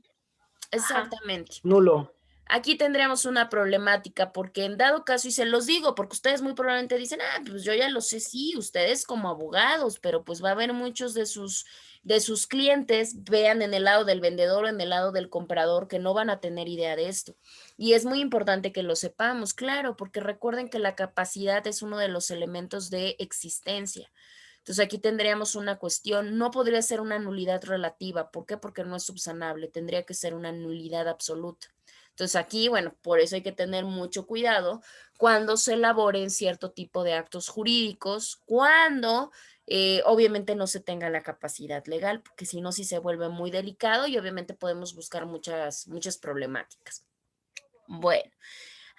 Exactamente. Nulo. Aquí tendríamos una problemática porque en dado caso, y se los digo, porque ustedes muy probablemente dicen, pues yo ya lo sé, sí, ustedes como abogados, pero pues va a haber muchos de sus clientes, vean en el lado del vendedor o en el lado del comprador, que no van a tener idea de esto. Y es muy importante que lo sepamos, claro, porque recuerden que la capacidad es uno de los elementos de existencia. Entonces aquí tendríamos una cuestión, no podría ser una nulidad relativa. ¿Por qué? Porque no es subsanable, tendría que ser una nulidad absoluta. Entonces aquí, bueno, por eso hay que tener mucho cuidado cuando se elaboren cierto tipo de actos jurídicos, cuando obviamente no se tenga la capacidad legal, porque si no, sí se vuelve muy delicado y obviamente podemos buscar muchas problemáticas. Bueno.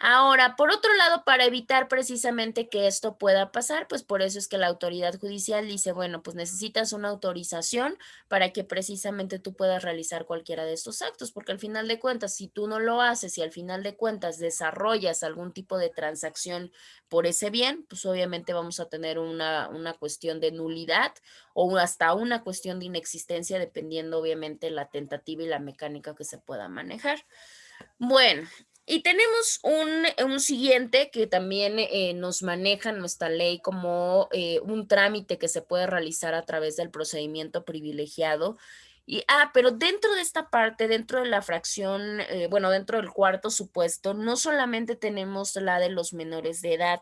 Ahora, por otro lado, para evitar precisamente que esto pueda pasar, pues por eso es que la autoridad judicial dice, bueno, pues necesitas una autorización para que precisamente tú puedas realizar cualquiera de estos actos, porque al final de cuentas, si tú no lo haces y al final de cuentas desarrollas algún tipo de transacción por ese bien, pues obviamente vamos a tener una cuestión de nulidad o hasta una cuestión de inexistencia, dependiendo obviamente la tentativa y la mecánica que se pueda manejar. Bueno, y tenemos un siguiente que también nos maneja nuestra ley como un trámite que se puede realizar a través del procedimiento privilegiado. Pero dentro de esta parte, dentro de la fracción, bueno, dentro del cuarto supuesto, no solamente tenemos la de los menores de edad,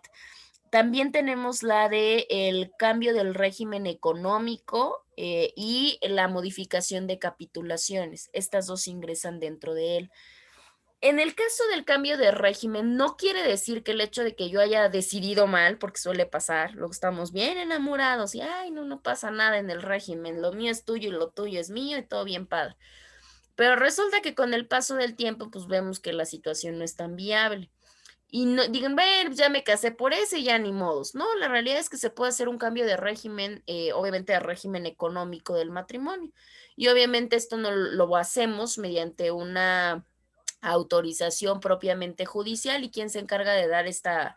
también tenemos la de el cambio del régimen económico y la modificación de capitulaciones. Estas dos ingresan dentro de él. En el caso del cambio de régimen, no quiere decir que el hecho de que yo haya decidido mal, porque suele pasar, luego estamos bien enamorados y, ay, no pasa nada en el régimen, lo mío es tuyo y lo tuyo es mío y todo bien padre. Pero resulta que con el paso del tiempo, pues vemos que la situación no es tan viable. Y no, digan, bueno, ya me casé por ese, ya ni modos. No, la realidad es que se puede hacer un cambio de régimen, obviamente de régimen económico del matrimonio. Y obviamente esto no lo hacemos mediante una autorización propiamente judicial, y quien se encarga de dar esta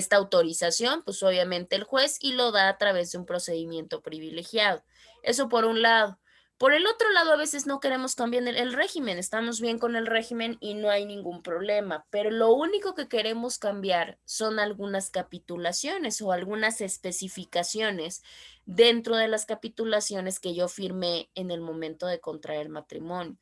autorización, pues obviamente el juez, y lo da a través de un procedimiento privilegiado. Eso por un lado. Por el otro lado, a veces no queremos cambiar el régimen, estamos bien con el régimen y no hay ningún problema, pero lo único que queremos cambiar son algunas capitulaciones o algunas especificaciones dentro de las capitulaciones que yo firmé en el momento de contraer matrimonio.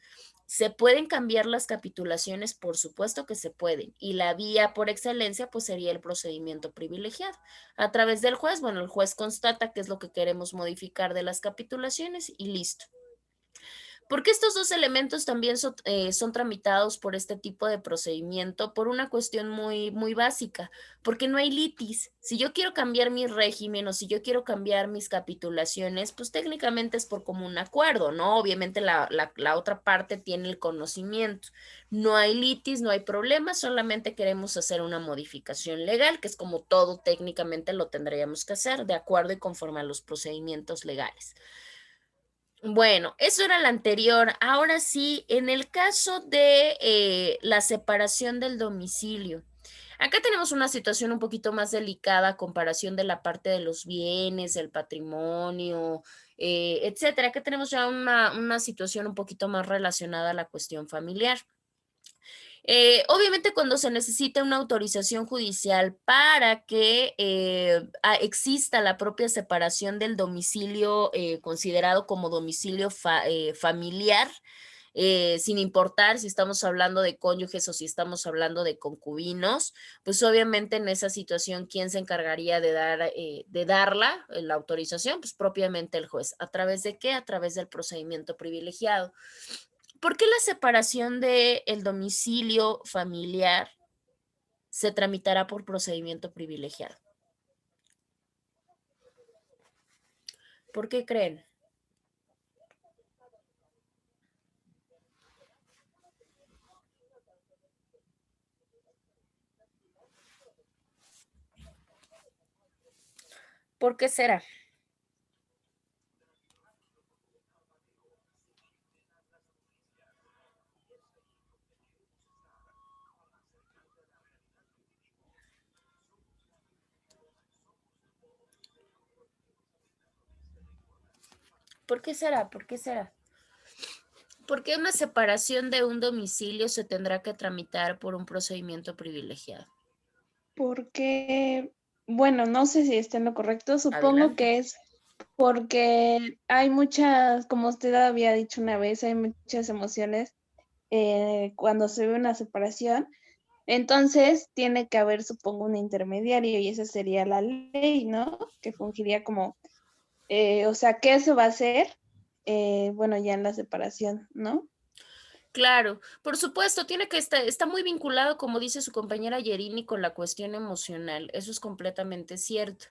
¿Se pueden cambiar las capitulaciones? Por supuesto que se pueden. Y la vía por excelencia, pues sería el procedimiento privilegiado. A través del juez, bueno, el juez constata qué es lo que queremos modificar de las capitulaciones y listo. Porque estos dos elementos también son tramitados por este tipo de procedimiento por una cuestión muy básica, porque no hay litis. Si yo quiero cambiar mi régimen o si yo quiero cambiar mis capitulaciones, pues técnicamente es por común acuerdo, ¿no? Obviamente la otra parte tiene el conocimiento. No hay litis, no hay problema, solamente queremos hacer una modificación legal, que es como todo técnicamente lo tendríamos que hacer de acuerdo y conforme a los procedimientos legales. Bueno, eso era la anterior. Ahora sí, en el caso de la separación del domicilio, Acá tenemos una situación un poquito más delicada a comparación de la parte de los bienes, el patrimonio, etcétera. Acá tenemos ya una situación un poquito más relacionada a la cuestión familiar. Obviamente cuando se necesita una autorización judicial para que exista la propia separación del domicilio considerado como domicilio familiar, sin importar si estamos hablando de cónyuges o si estamos hablando de concubinos, pues obviamente en esa situación, ¿quién se encargaría de darla, la autorización? Pues propiamente el juez. ¿A través de qué? A través del procedimiento privilegiado. ¿Por qué la separación del domicilio familiar se tramitará por procedimiento privilegiado? ¿Por qué creen? ¿Por qué será? ¿Por qué será? ¿Por qué será? ¿Por qué una separación de un domicilio se tendrá que tramitar por un procedimiento privilegiado? Porque, bueno, no sé si está en lo correcto, supongo Adelante. que es porque hay muchas, como usted había dicho una vez, hay muchas emociones cuando se ve una separación. Entonces, tiene que haber, supongo, un intermediario y esa sería la ley, ¿no? Que fungiría como, o sea, ¿qué se va a hacer? Bueno, ya en la separación, ¿no? Claro, por supuesto, tiene que estar, está muy vinculado, como dice su compañera Yerini, con la cuestión emocional. Eso es completamente cierto.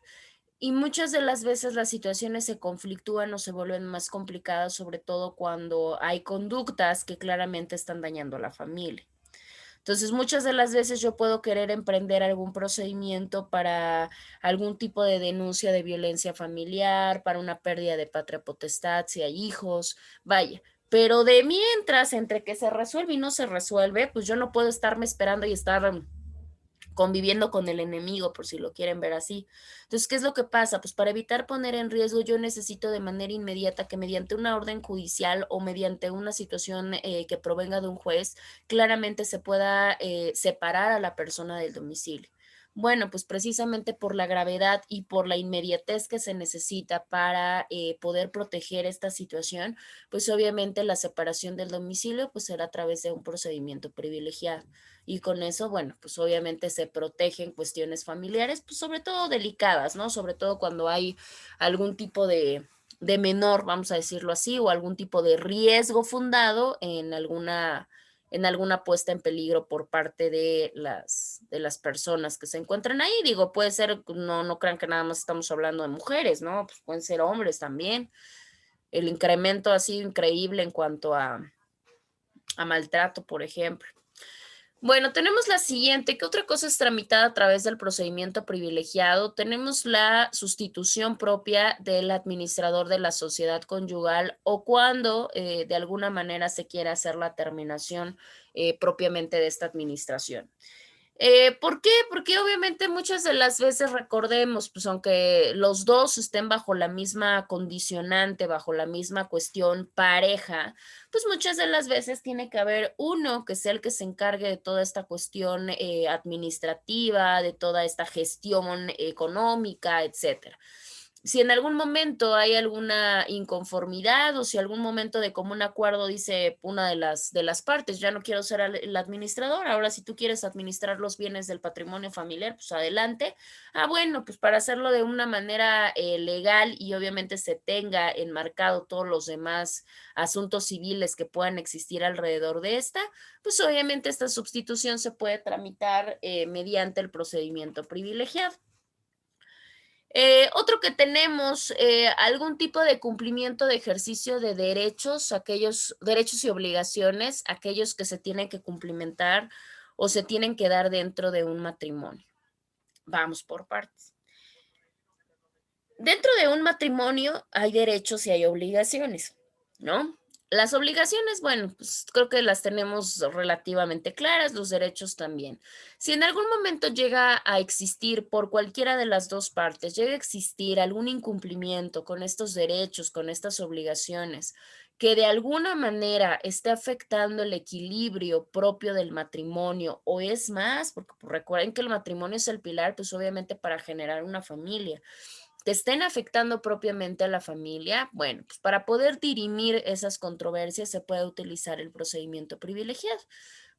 Y muchas de las veces las situaciones se conflictúan o se vuelven más complicadas, sobre todo cuando hay conductas que claramente están dañando a la familia. Entonces, muchas de las veces yo puedo querer emprender algún procedimiento para algún tipo de denuncia de violencia familiar, para una pérdida de patria potestad, si hay hijos, vaya. Pero de mientras, entre que se resuelve y no se resuelve, pues yo no puedo estarme esperando y estar conviviendo con el enemigo, por si lo quieren ver así. Entonces, ¿qué es lo que pasa? Pues para evitar poner en riesgo, yo necesito de manera inmediata que mediante una orden judicial o mediante una situación que provenga de un juez, claramente se pueda separar a la persona del domicilio. Bueno, pues precisamente por la gravedad y por la inmediatez que se necesita para poder proteger esta situación, pues obviamente la separación del domicilio pues será a través de un procedimiento privilegiado. Y con eso, bueno, pues obviamente se protegen cuestiones familiares, pues sobre todo delicadas, ¿no? Sobre todo cuando hay algún tipo de menor, vamos a decirlo así, o algún tipo de riesgo fundado en alguna puesta en peligro por parte de las personas que se encuentran ahí. Digo, puede ser, no crean que nada más estamos hablando de mujeres, ¿no? Pues pueden ser hombres también. El incremento ha sido increíble en cuanto a maltrato, por ejemplo. Bueno, tenemos la siguiente. ¿Qué otra cosa es tramitada a través del procedimiento privilegiado? Tenemos la sustitución propia del administrador de la sociedad conyugal o cuando de alguna manera se quiere hacer la terminación propiamente de esta administración. ¿Por qué? Porque obviamente muchas de las veces recordemos, pues aunque los dos estén bajo la misma condicionante, bajo la misma cuestión pareja, pues muchas de las veces tiene que haber uno que sea el que se encargue de toda esta cuestión administrativa, de toda esta gestión económica, etcétera. Si en algún momento hay alguna inconformidad o si algún momento de común acuerdo dice una de las partes, ya no quiero ser el administrador, ahora si tú quieres administrar los bienes del patrimonio familiar, pues adelante. Ah, bueno, pues para hacerlo de una manera legal y obviamente se tenga enmarcado todos los demás asuntos civiles que puedan existir alrededor de esta, pues obviamente esta sustitución se puede tramitar mediante el procedimiento privilegiado. Otro que tenemos, algún tipo de cumplimiento de ejercicio de derechos, aquellos derechos y obligaciones, aquellos que se tienen que cumplimentar o se tienen que dar dentro de un matrimonio. Vamos por partes. Dentro de un matrimonio hay derechos y hay obligaciones, ¿no? Las obligaciones, bueno, pues creo que las tenemos relativamente claras, los derechos también. Si en algún momento llega a existir por cualquiera de las dos partes, llega a existir algún incumplimiento con estos derechos, con estas obligaciones, que de alguna manera esté afectando el equilibrio propio del matrimonio, o es más, porque pues, recuerden que el matrimonio es el pilar, pues obviamente para generar una familia te estén afectando propiamente a la familia, bueno, pues para poder dirimir esas controversias se puede utilizar el procedimiento privilegiado,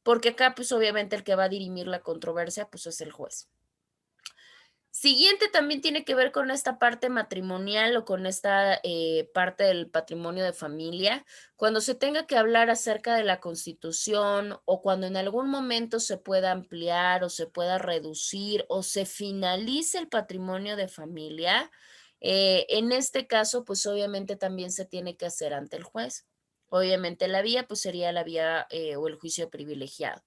porque acá pues obviamente el que va a dirimir la controversia pues es el juez. Siguiente también tiene que ver con esta parte matrimonial o con esta parte del patrimonio de familia. Cuando se tenga que hablar acerca de la constitución o cuando en algún momento se pueda ampliar o se pueda reducir o se finalice el patrimonio de familia, en este caso pues obviamente también se tiene que hacer ante el juez. Obviamente la vía pues sería la vía o el juicio privilegiado.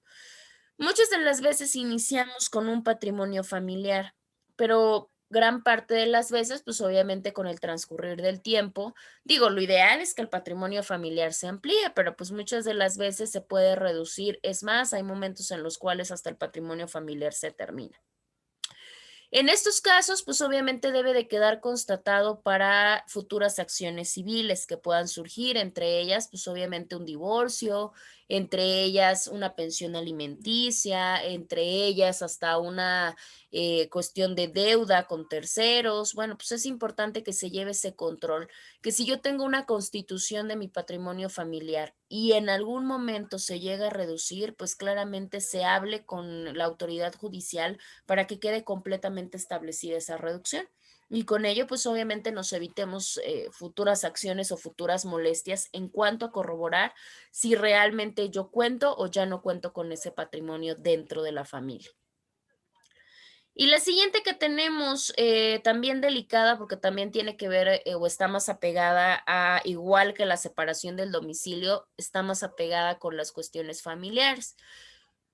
Muchas de las veces iniciamos con un patrimonio familiar, pero gran parte de las veces, pues obviamente con el transcurrir del tiempo, digo, lo ideal es que el patrimonio familiar se amplíe, pero pues muchas de las veces se puede reducir. Es más, hay momentos en los cuales hasta el patrimonio familiar se termina. En estos casos, pues obviamente debe de quedar constatado para futuras acciones civiles que puedan surgir, entre ellas, pues obviamente un divorcio, entre ellas una pensión alimenticia, entre ellas hasta una cuestión de deuda con terceros. Bueno, pues es importante que se lleve ese control, que si yo tengo una constitución de mi patrimonio familiar y en algún momento se llega a reducir, pues claramente se hable con la autoridad judicial para que quede completamente establecida esa reducción. Y con ello, pues obviamente nos evitemos futuras acciones o futuras molestias en cuanto a corroborar si realmente yo cuento o ya no cuento con ese patrimonio dentro de la familia. Y la siguiente que tenemos, también delicada, porque también tiene que ver o está más apegada a, igual que la separación del domicilio, está más apegada con las cuestiones familiares.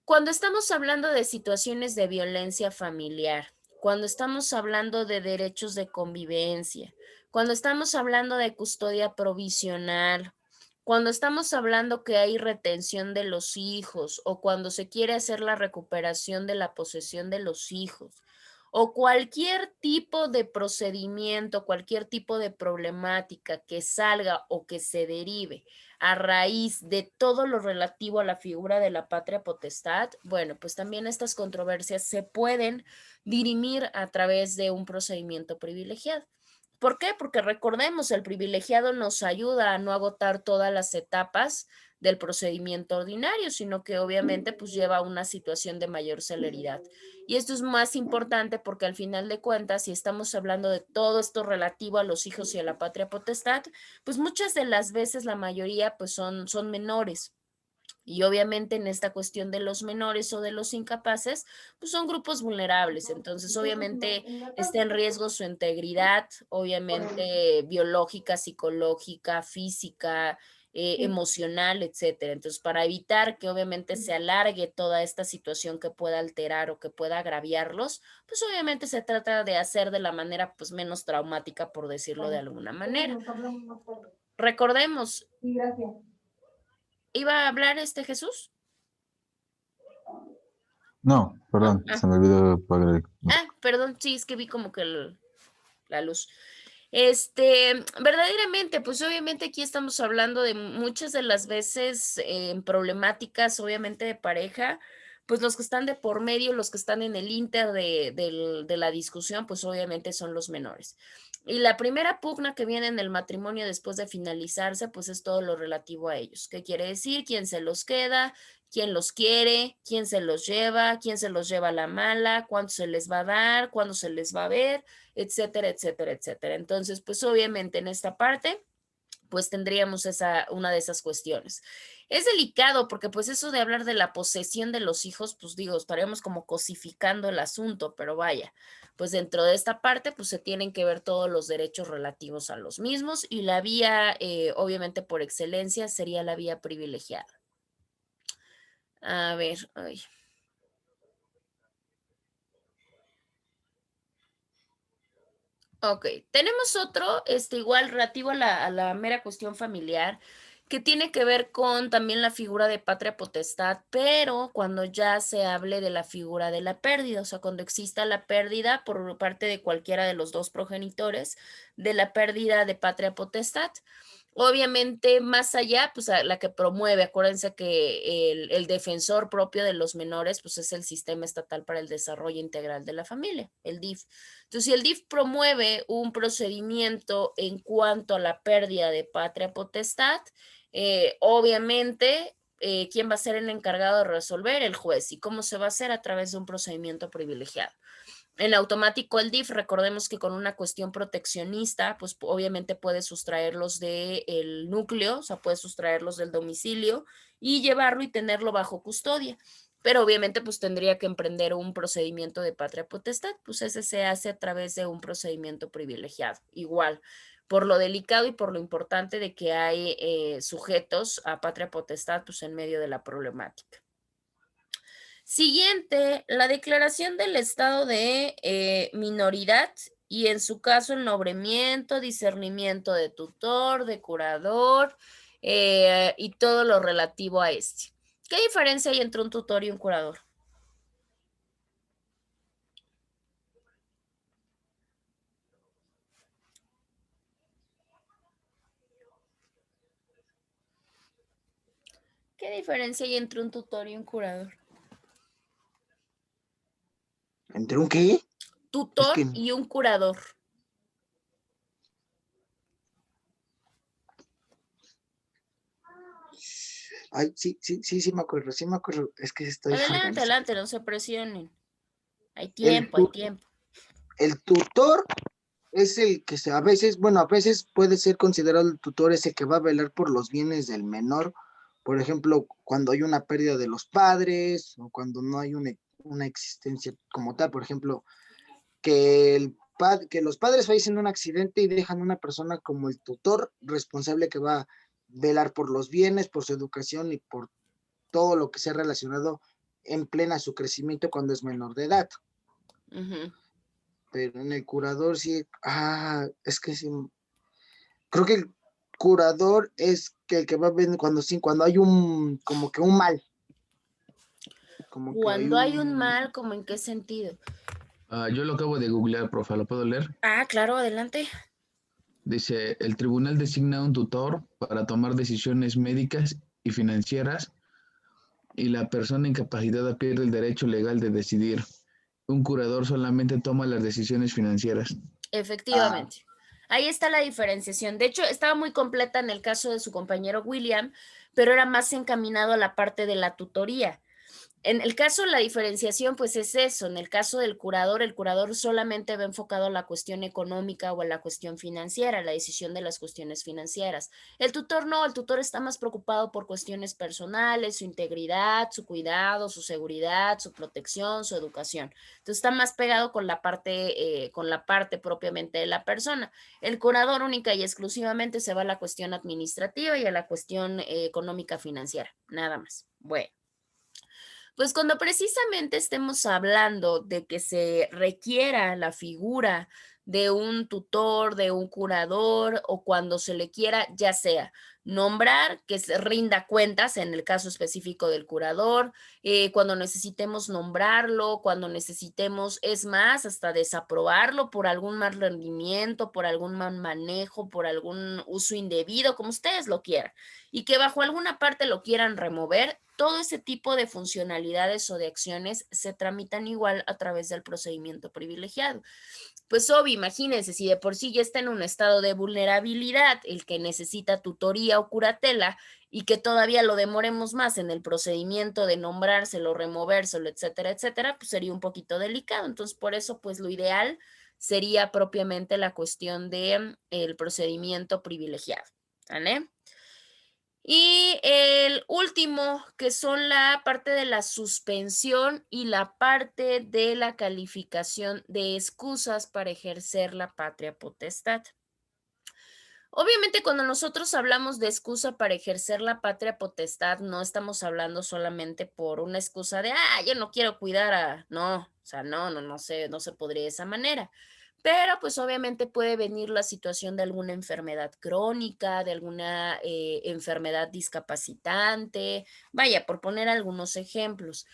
Cuando estamos hablando de situaciones de violencia familiar, cuando estamos hablando de derechos de convivencia, cuando estamos hablando de custodia provisional, cuando estamos hablando que hay retención de los hijos o cuando se quiere hacer la recuperación de la posesión de los hijos o cualquier tipo de procedimiento, cualquier tipo de problemática que salga o que se derive a raíz de todo lo relativo a la figura de la patria potestad, bueno, pues también estas controversias se pueden dirimir a través de un procedimiento privilegiado. ¿Por qué? Porque recordemos, el privilegiado nos ayuda a no agotar todas las etapas del procedimiento ordinario, sino que obviamente pues lleva a una situación de mayor celeridad. Y esto es más importante porque al final de cuentas, si estamos hablando de todo esto relativo a los hijos y a la patria potestad, pues muchas de las veces, la mayoría, pues son menores. Y obviamente en esta cuestión de los menores o de los incapaces, pues son grupos vulnerables. Entonces, obviamente está en riesgo su integridad, obviamente biológica, psicológica, física, emocional, etcétera. Entonces, para evitar que obviamente se alargue toda esta situación que pueda alterar o que pueda agraviarlos, pues obviamente se trata de hacer de la manera pues menos traumática, por decirlo de alguna manera. Recordemos, ¿iba a hablar Jesús? No, perdón, se me olvidó apagar el... Perdón, sí, es que vi como que la luz. Verdaderamente, pues obviamente aquí estamos hablando de muchas de las veces problemáticas, obviamente de pareja, pues los que están de por medio, los que están en el inter de la discusión, pues obviamente son los menores. Y la primera pugna que viene en el matrimonio después de finalizarse, pues es todo lo relativo a ellos. ¿Qué quiere decir? ¿Quién se los queda? ¿Quién los quiere? ¿Quién se los lleva? ¿Quién se los lleva a la mala? ¿Cuánto se les va a dar? ¿Cuándo se les va a ver? Etcétera, etcétera, etcétera. Entonces, pues obviamente en esta parte, pues tendríamos una de esas cuestiones. Es delicado porque pues eso de hablar de la posesión de los hijos, pues digo, estaríamos como cosificando el asunto, pero vaya, pues dentro de esta parte, pues se tienen que ver todos los derechos relativos a los mismos y la vía, obviamente por excelencia, sería la vía privilegiada. A ver, ay. Ok, tenemos otro, igual relativo a la mera cuestión familiar, que tiene que ver con también la figura de patria potestad, pero cuando ya se hable de la figura de la pérdida, o sea, cuando exista la pérdida por parte de cualquiera de los dos progenitores de la pérdida de patria potestad. Obviamente, más allá, pues la que promueve, acuérdense que el defensor propio de los menores, pues es el Sistema Estatal para el Desarrollo Integral de la Familia, el DIF. Entonces, si el DIF promueve un procedimiento en cuanto a la pérdida de patria potestad, obviamente, ¿quién va a ser el encargado de resolver? El juez. ¿Y cómo se va a hacer? A través de un procedimiento privilegiado. En automático el DIF, recordemos que con una cuestión proteccionista, pues obviamente puede sustraerlos del núcleo, o sea, puede sustraerlos del domicilio y llevarlo y tenerlo bajo custodia. Pero obviamente pues tendría que emprender un procedimiento de patria potestad, pues ese se hace a través de un procedimiento privilegiado. Igual, por lo delicado y por lo importante de que hay sujetos a patria potestad pues en medio de la problemática. Siguiente, la declaración del estado de minoridad y en su caso el nombramiento, discernimiento de tutor, de curador y todo lo relativo a este. ¿Qué diferencia hay entre un tutor y un curador? ¿Qué diferencia hay entre un tutor y un curador? ¿Entre un qué? Tutor y un curador. Ay, sí me acuerdo, es que estoy Adelante, organizado. adelante, no se presionen. Hay tiempo, hay tiempo. El tutor es el que a veces puede ser considerado el tutor ese que va a velar por los bienes del menor, por ejemplo, cuando hay una pérdida de los padres o cuando no hay una existencia como tal, por ejemplo, que los padres fallecen en un accidente y dejan una persona como el tutor responsable que va a velar por los bienes, por su educación y por todo lo que sea relacionado en plena su crecimiento cuando es menor de edad. Pero en el curador sí, es que sí, creo que el curador es que el que va a ver cuando hay como que un mal. Cuando hay un mal, ¿como en qué sentido? Yo lo acabo de googlear, profe, ¿lo puedo leer? Claro, adelante. Dice, el tribunal designa un tutor para tomar decisiones médicas y financieras y la persona incapacitada pierde el derecho legal de decidir. Un curador solamente toma las decisiones financieras. Efectivamente. Ahí está la diferenciación. De hecho, estaba muy completa en el caso de su compañero William, pero era más encaminado a la parte de la tutoría. En el caso de la diferenciación, pues es eso. En el caso del curador, el curador solamente va enfocado a la cuestión económica o a la cuestión financiera, la decisión de las cuestiones financieras. El tutor no, el tutor está más preocupado por cuestiones personales, su integridad, su cuidado, su seguridad, su protección, su educación. Entonces está más pegado con la parte propiamente de la persona. El curador única y exclusivamente se va a la cuestión administrativa y a la cuestión económica financiera, nada más. Bueno. Pues cuando precisamente estemos hablando de que se requiera la figura de un tutor, de un curador, o cuando se le quiera, ya sea nombrar, que se rinda cuentas en el caso específico del curador, cuando necesitemos nombrarlo, cuando necesitemos, es más, hasta desaprobarlo por algún mal rendimiento, por algún mal manejo, por algún uso indebido, como ustedes lo quieran, y que bajo alguna parte lo quieran remover, todo ese tipo de funcionalidades o de acciones se tramitan igual a través del procedimiento privilegiado. Pues obvio, imagínense, si de por sí ya está en un estado de vulnerabilidad el que necesita tutoría o curatela y que todavía lo demoremos más en el procedimiento de nombrárselo, removérselo, etcétera, etcétera, pues sería un poquito delicado. Entonces, por eso, pues lo ideal sería propiamente la cuestión de el procedimiento privilegiado, ¿vale? Y el último, que son la parte de la suspensión y la parte de la calificación de excusas para ejercer la patria potestad. Obviamente, cuando nosotros hablamos de excusa para ejercer la patria potestad, no estamos hablando solamente por una excusa de, yo no quiero cuidar no, o sea, no se podría de esa manera. pero pues obviamente puede venir la situación de alguna enfermedad crónica, de alguna enfermedad discapacitante, vaya, por poner algunos ejemplos.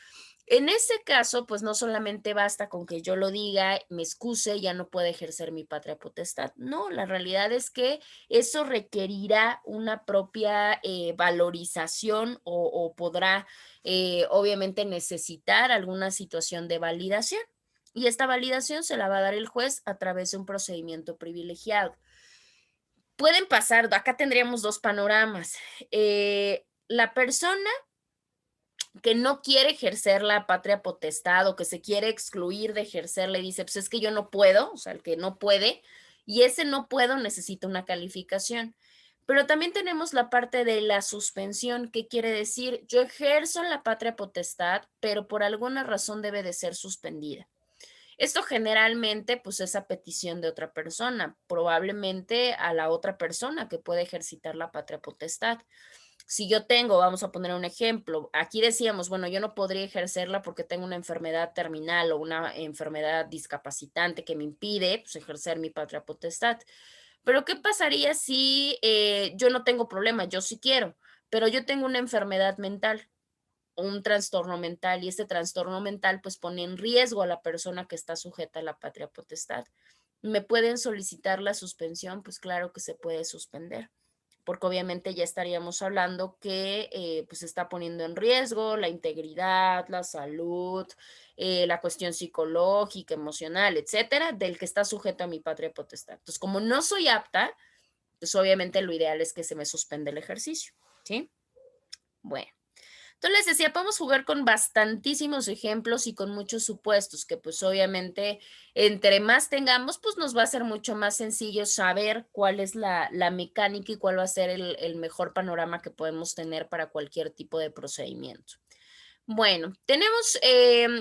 En ese caso, pues no solamente basta con que yo lo diga, me excuse, ya no puedo ejercer mi patria potestad. No, la realidad es que eso requerirá una propia valorización o podrá obviamente necesitar alguna situación de validación. Y esta validación se la va a dar el juez a través de un procedimiento privilegiado. Pueden pasar, acá tendríamos dos panoramas. La persona que no quiere ejercer la patria potestad o que se quiere excluir de ejercerla y dice, pues es que yo no puedo, o sea, el que no puede, y ese no puedo necesita una calificación. Pero también tenemos la parte de la suspensión, que quiere decir, yo ejerzo la patria potestad, pero por alguna razón debe de ser suspendida. Esto generalmente, pues, es a petición de otra persona, probablemente a la otra persona que puede ejercitar la patria potestad. Si yo tengo, vamos a poner un ejemplo, aquí decíamos, bueno, yo no podría ejercerla porque tengo una enfermedad terminal o una enfermedad discapacitante que me impide, pues, ejercer mi patria potestad. Pero ¿qué pasaría si yo no tengo problema? Yo sí quiero, pero yo tengo una enfermedad mental, un trastorno mental, y este trastorno mental pues pone en riesgo a la persona que está sujeta a la patria potestad. ¿Me pueden solicitar la suspensión? Pues claro que se puede suspender, porque obviamente ya estaríamos hablando que pues está poniendo en riesgo la integridad, la salud, la cuestión psicológica, emocional, etcétera, del que está sujeto a mi patria potestad. Entonces, como no soy apta, pues obviamente lo ideal es que se me suspende el ejercicio, ¿sí? Bueno. Entonces les decía, podemos jugar con bastantísimos ejemplos y con muchos supuestos que pues obviamente entre más tengamos, pues nos va a ser mucho más sencillo saber cuál es la mecánica y cuál va a ser el mejor panorama que podemos tener para cualquier tipo de procedimiento. Bueno, tenemos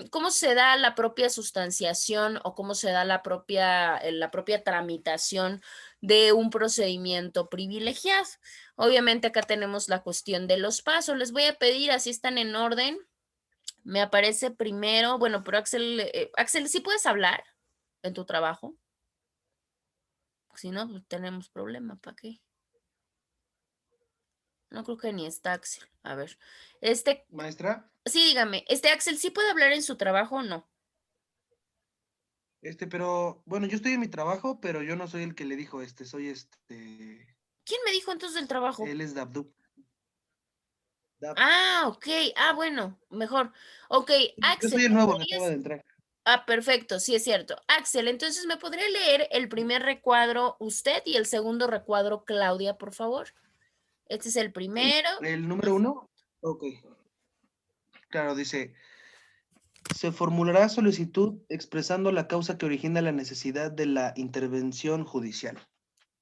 cómo se da la propia sustanciación o cómo se da la propia tramitación de un procedimiento privilegiado. Obviamente acá tenemos la cuestión de los pasos. Les voy a pedir, así están en orden. Me aparece primero, bueno, pero Axel, ¿sí puedes hablar en tu trabajo? Si no, pues tenemos problema, ¿para qué? No creo que ni está Axel. A ver, Maestra, sí, dígame, Axel, ¿sí puede hablar en su trabajo o no? pero bueno, yo estoy en mi trabajo, pero yo no soy el que le dijo soy ¿Quién me dijo entonces del trabajo? él es Dabdub. Ah, ok. Ah, bueno, mejor. Ok, Yo Axel, soy el ¿me nuevo, acaba podrías? de entrar. Ah, perfecto, sí es cierto. Axel, entonces, ¿me podría leer el primer recuadro usted y el segundo recuadro Claudia, por favor? Este es el primero. El número 1, ok. Claro, dice, se formulará solicitud expresando la causa que origina la necesidad de la intervención judicial.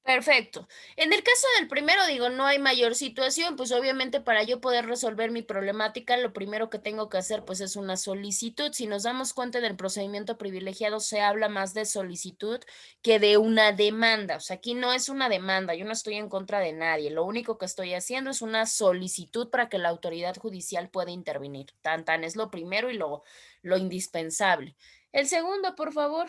Perfecto. En el caso del primero, digo, no hay mayor situación, pues obviamente para yo poder resolver mi problemática, lo primero que tengo que hacer pues es una solicitud. Si nos damos cuenta del procedimiento privilegiado, se habla más de solicitud que de una demanda. O sea, aquí no es una demanda, yo no estoy en contra de nadie. Lo único que estoy haciendo es una solicitud para que la autoridad judicial pueda intervenir. Tan tan es lo primero y lo indispensable. El segundo, por favor.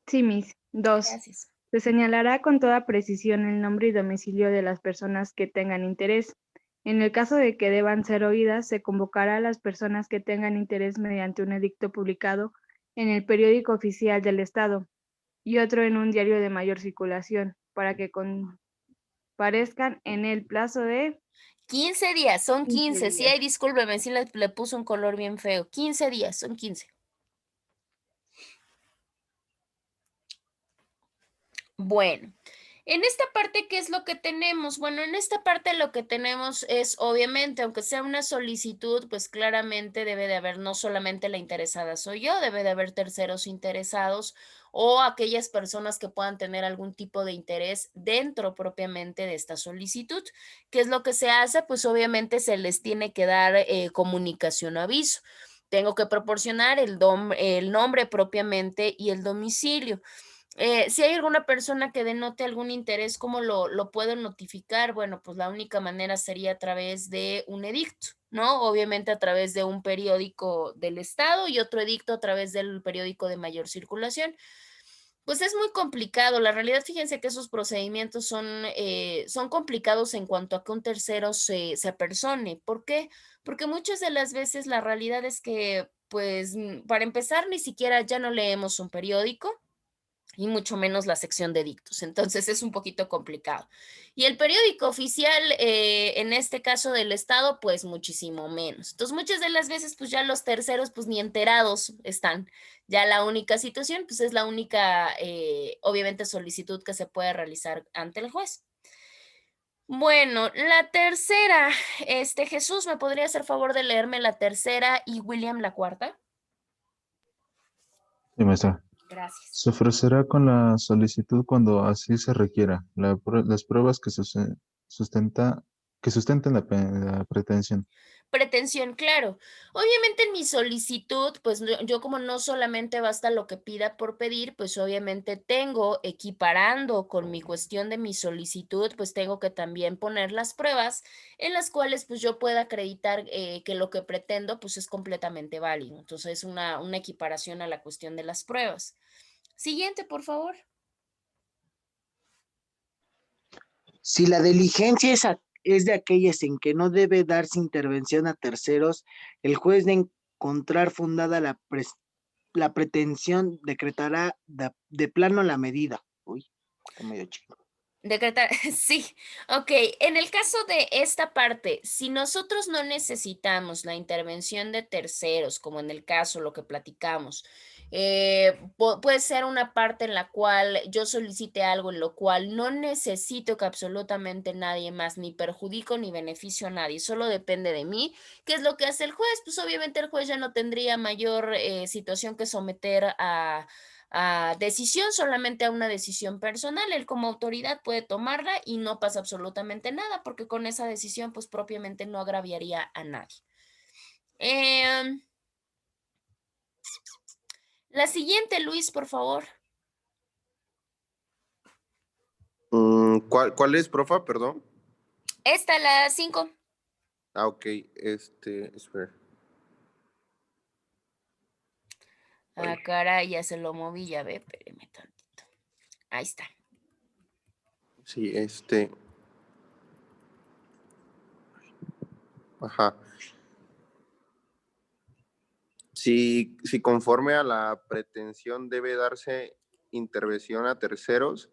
Sí, Miss. 2. Gracias. Se señalará con toda precisión el nombre y domicilio de las personas que tengan interés. En el caso de que deban ser oídas, se convocará a las personas que tengan interés mediante un edicto publicado en el periódico oficial del Estado y otro en un diario de mayor circulación, para que comparezcan en el plazo de 15 días, son 15 15. Sí, días. hay, discúlpeme, sí le puso un color bien feo. 15 días, son 15. Bueno, en esta parte, ¿qué es lo que tenemos? Bueno, en esta parte lo que tenemos es, obviamente, aunque sea una solicitud, pues claramente debe de haber no solamente la interesada soy yo, debe de haber terceros interesados o aquellas personas que puedan tener algún tipo de interés dentro propiamente de esta solicitud. ¿Qué es lo que se hace? Pues obviamente se les tiene que dar comunicación o aviso. Tengo que proporcionar el nombre propiamente y el domicilio. Si hay alguna persona que denote algún interés, ¿cómo lo puedo notificar? Bueno, pues la única manera sería a través de un edicto, ¿no? Obviamente a través de un periódico del Estado y otro edicto a través del periódico de mayor circulación. Pues es muy complicado. La realidad, fíjense que esos procedimientos son complicados en cuanto a que un tercero se apersone. ¿Por qué? Porque muchas de las veces la realidad es que, pues, para empezar, ni siquiera ya no leemos un periódico y mucho menos la sección de dictos. Entonces es un poquito complicado. Y el periódico oficial, en este caso del Estado, pues muchísimo menos. Entonces muchas de las veces, pues ya los terceros, pues ni enterados están. Ya la única situación, pues es la única, obviamente, solicitud que se puede realizar ante el juez. Bueno, la tercera, Jesús, ¿me podría hacer favor de leerme la tercera y William la cuarta? Sí, maestra. Gracias. Se ofrecerá con la solicitud cuando así se requiera las pruebas que sustenten la pretensión. Pretensión, claro. Obviamente en mi solicitud, pues yo como no solamente basta lo que pida por pedir, pues obviamente tengo, equiparando con mi cuestión de mi solicitud, pues tengo que también poner las pruebas en las cuales pues yo pueda acreditar que lo que pretendo pues es completamente válido. Entonces es una equiparación a la cuestión de las pruebas. Siguiente, por favor. Si la diligencia es de aquellas en que no debe darse intervención a terceros, el juez de encontrar fundada la pretensión decretará de plano la medida. Uy, está medio chico. Decretar, sí, ok. En el caso de esta parte, si nosotros no necesitamos la intervención de terceros, como en el caso lo que platicamos, puede ser una parte en la cual yo solicite algo en lo cual no necesito que absolutamente nadie más, ni perjudico ni beneficio a nadie, solo depende de mí. ¿Qué es lo que hace el juez? Pues obviamente el juez ya no tendría mayor situación que someter a decisión, solamente a una decisión personal. Él como autoridad puede tomarla y no pasa absolutamente nada, porque con esa decisión pues propiamente no agraviaría a nadie. La siguiente, Luis, por favor. ¿Cuál es, profa? Perdón. Esta, la 5. Ah, ok. Espera. Ah, caray, ya se lo moví, ya ve, espéreme tantito. Ahí está. Sí, Ajá. Si conforme a la pretensión debe darse intervención a terceros,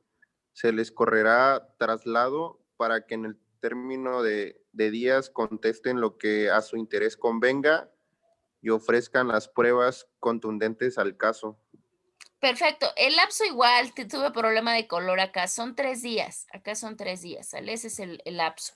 se les correrá traslado para que en el término de días contesten lo que a su interés convenga y ofrezcan las pruebas contundentes al caso. Perfecto. El lapso igual, tuve problema de color acá, son 3 días. Acá son 3 días, ¿sale? Ese es el lapso.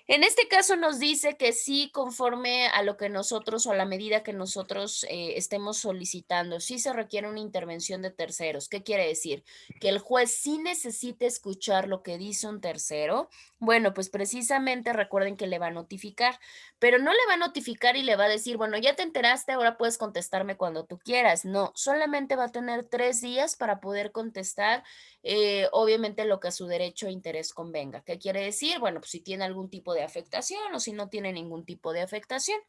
En este caso nos dice que sí, conforme a lo que nosotros o a la medida que nosotros estemos solicitando, sí se requiere una intervención de terceros. ¿Qué quiere decir? Que el juez sí necesita escuchar lo que dice un tercero. Bueno, pues precisamente recuerden que le va a notificar, pero no le va a notificar y le va a decir, bueno, ya te enteraste, ahora puedes contestarme cuando tú quieras. No, solamente va a tener 3 días para poder contestar obviamente lo que a su derecho e interés convenga. ¿Qué quiere decir? Bueno, pues si tiene algún tipo de afectación o si no tiene ningún tipo de afectación.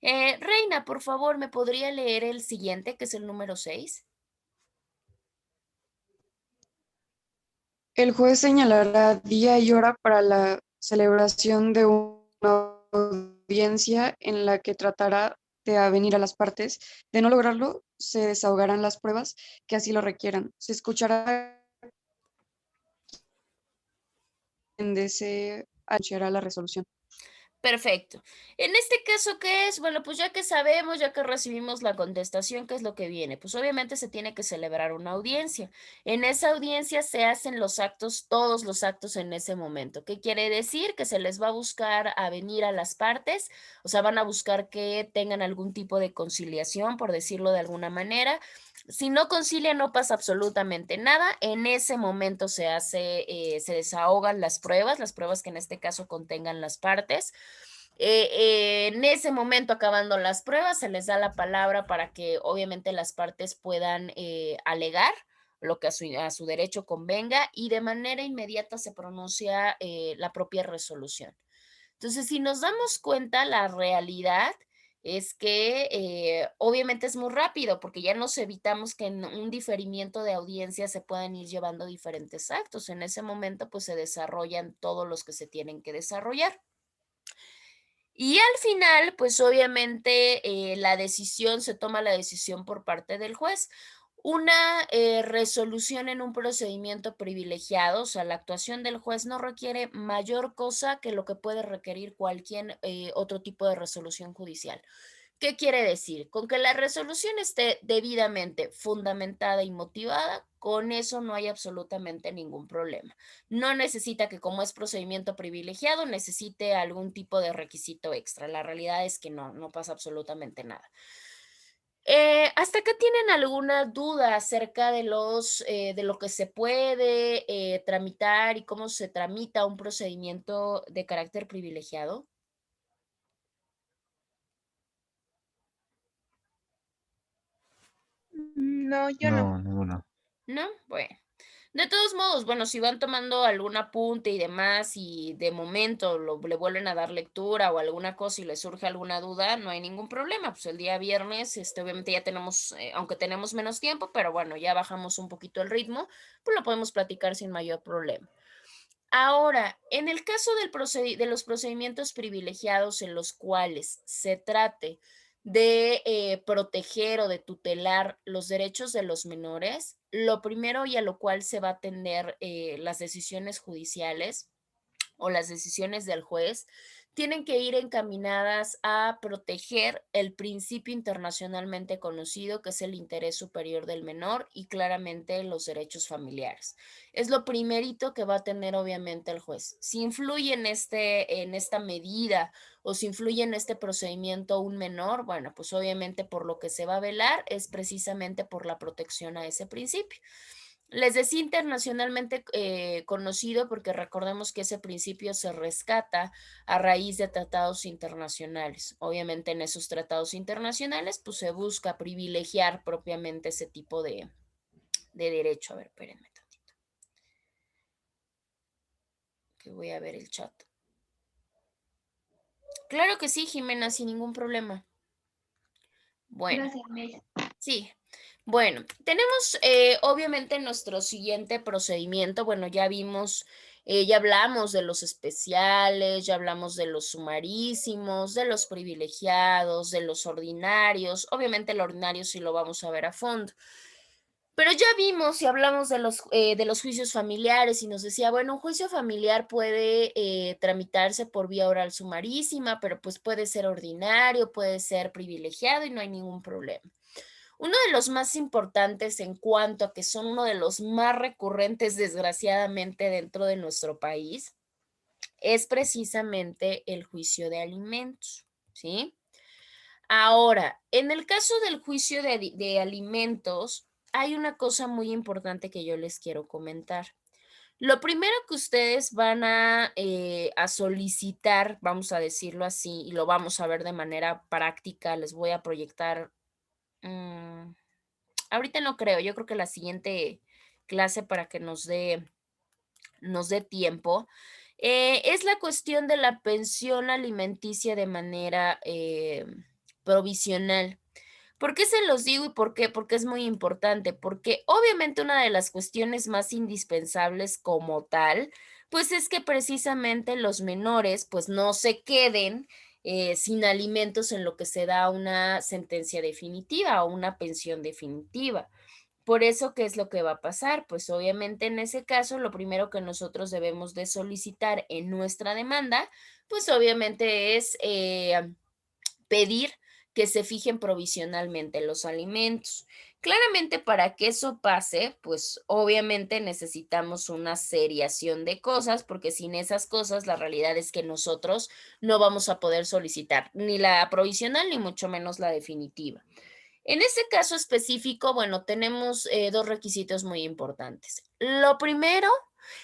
Reina, por favor, ¿me podría leer el siguiente, que es el número 6? El juez señalará día y hora para la celebración de una audiencia en la que tratará de avenir a las partes. De no lograrlo, se desahogarán las pruebas que así lo requieran. Se escuchará quien desee anunciará la resolución. Perfecto. En este caso, ¿qué es? Bueno, pues ya que sabemos, ya que recibimos la contestación, ¿qué es lo que viene? Pues obviamente se tiene que celebrar una audiencia. En esa audiencia se hacen los actos, todos los actos en ese momento. ¿Qué quiere decir? Que se les va a buscar a venir a las partes, o sea, van a buscar que tengan algún tipo de conciliación, por decirlo de alguna manera. Si no concilia, no pasa absolutamente nada. En ese momento se desahogan las pruebas que en este caso contengan las partes. En ese momento, acabando las pruebas, se les da la palabra para que obviamente las partes puedan alegar lo que a su derecho convenga y de manera inmediata se pronuncia la propia resolución. Entonces, si nos damos cuenta, la realidad es que obviamente es muy rápido porque ya nos evitamos que en un diferimiento de audiencia se puedan ir llevando diferentes actos. En ese momento pues se desarrollan todos los que se tienen que desarrollar. Y al final, pues obviamente se toma la decisión por parte del juez. Una resolución en un procedimiento privilegiado, o sea, la actuación del juez no requiere mayor cosa que lo que puede requerir cualquier otro tipo de resolución judicial. ¿Qué quiere decir? Con que la resolución esté debidamente fundamentada y motivada, con eso no hay absolutamente ningún problema. No necesita que, como es procedimiento privilegiado, necesite algún tipo de requisito extra. La realidad es que no pasa absolutamente nada. ¿Hasta acá tienen alguna duda acerca de lo que se puede tramitar y cómo se tramita un procedimiento de carácter privilegiado? No, yo no. No, ninguna. ¿No? Bueno. De todos modos, bueno, si van tomando algún apunte y demás y de momento le vuelven a dar lectura o alguna cosa y les surge alguna duda, no hay ningún problema. Pues el día viernes, obviamente ya tenemos, aunque tenemos menos tiempo, pero bueno, ya bajamos un poquito el ritmo, pues lo podemos platicar sin mayor problema. Ahora, en el caso de los procedimientos privilegiados en los cuales se trate de proteger o de tutelar los derechos de los menores, lo primero y a lo cual se va a atender las decisiones judiciales o las decisiones del juez tienen que ir encaminadas a proteger el principio internacionalmente conocido que es el interés superior del menor y claramente los derechos familiares. Es lo primerito que va a tener obviamente el juez. Si influye en esta medida o si influye en este procedimiento un menor, bueno, pues obviamente por lo que se va a velar es precisamente por la protección a ese principio. Les decía internacionalmente conocido porque recordemos que ese principio se rescata a raíz de tratados internacionales. Obviamente en esos tratados internacionales pues se busca privilegiar propiamente ese tipo de derecho. A ver, espérenme tantito. Que voy a ver el chat. Claro que sí, Jimena, sin ningún problema. Bueno. Gracias, Mel. Sí. Bueno, tenemos obviamente nuestro siguiente procedimiento. Bueno, ya vimos, ya hablamos de los especiales, ya hablamos de los sumarísimos, de los privilegiados, de los ordinarios. Obviamente el ordinario sí lo vamos a ver a fondo. Pero ya vimos y hablamos de los juicios familiares y nos decía, bueno, un juicio familiar puede tramitarse por vía oral sumarísima, pero pues puede ser ordinario, puede ser privilegiado y no hay ningún problema. Uno de los más importantes en cuanto a que son uno de los más recurrentes, desgraciadamente, dentro de nuestro país, es precisamente el juicio de alimentos, ¿sí? Ahora, en el caso del juicio de alimentos, hay una cosa muy importante que yo les quiero comentar. Lo primero que ustedes van a solicitar, vamos a decirlo así, y lo vamos a ver de manera práctica, les voy a proyectar. Ahorita no creo, yo creo que la siguiente clase para que nos dé tiempo, es la cuestión de la pensión alimenticia de manera provisional. ¿Por qué se los digo y por qué? Porque es muy importante, porque obviamente una de las cuestiones más indispensables como tal, pues es que precisamente los menores pues no se queden sin alimentos en lo que se da una sentencia definitiva o una pensión definitiva. Por eso, ¿qué es lo que va a pasar? Pues obviamente en ese caso, lo primero que nosotros debemos de solicitar en nuestra demanda, pues obviamente es pedir que se fijen provisionalmente los alimentos. Claramente para que eso pase, pues obviamente necesitamos una seriación de cosas, porque sin esas cosas la realidad es que nosotros no vamos a poder solicitar ni la provisional ni mucho menos la definitiva. En este caso específico, bueno, tenemos dos requisitos muy importantes. Lo primero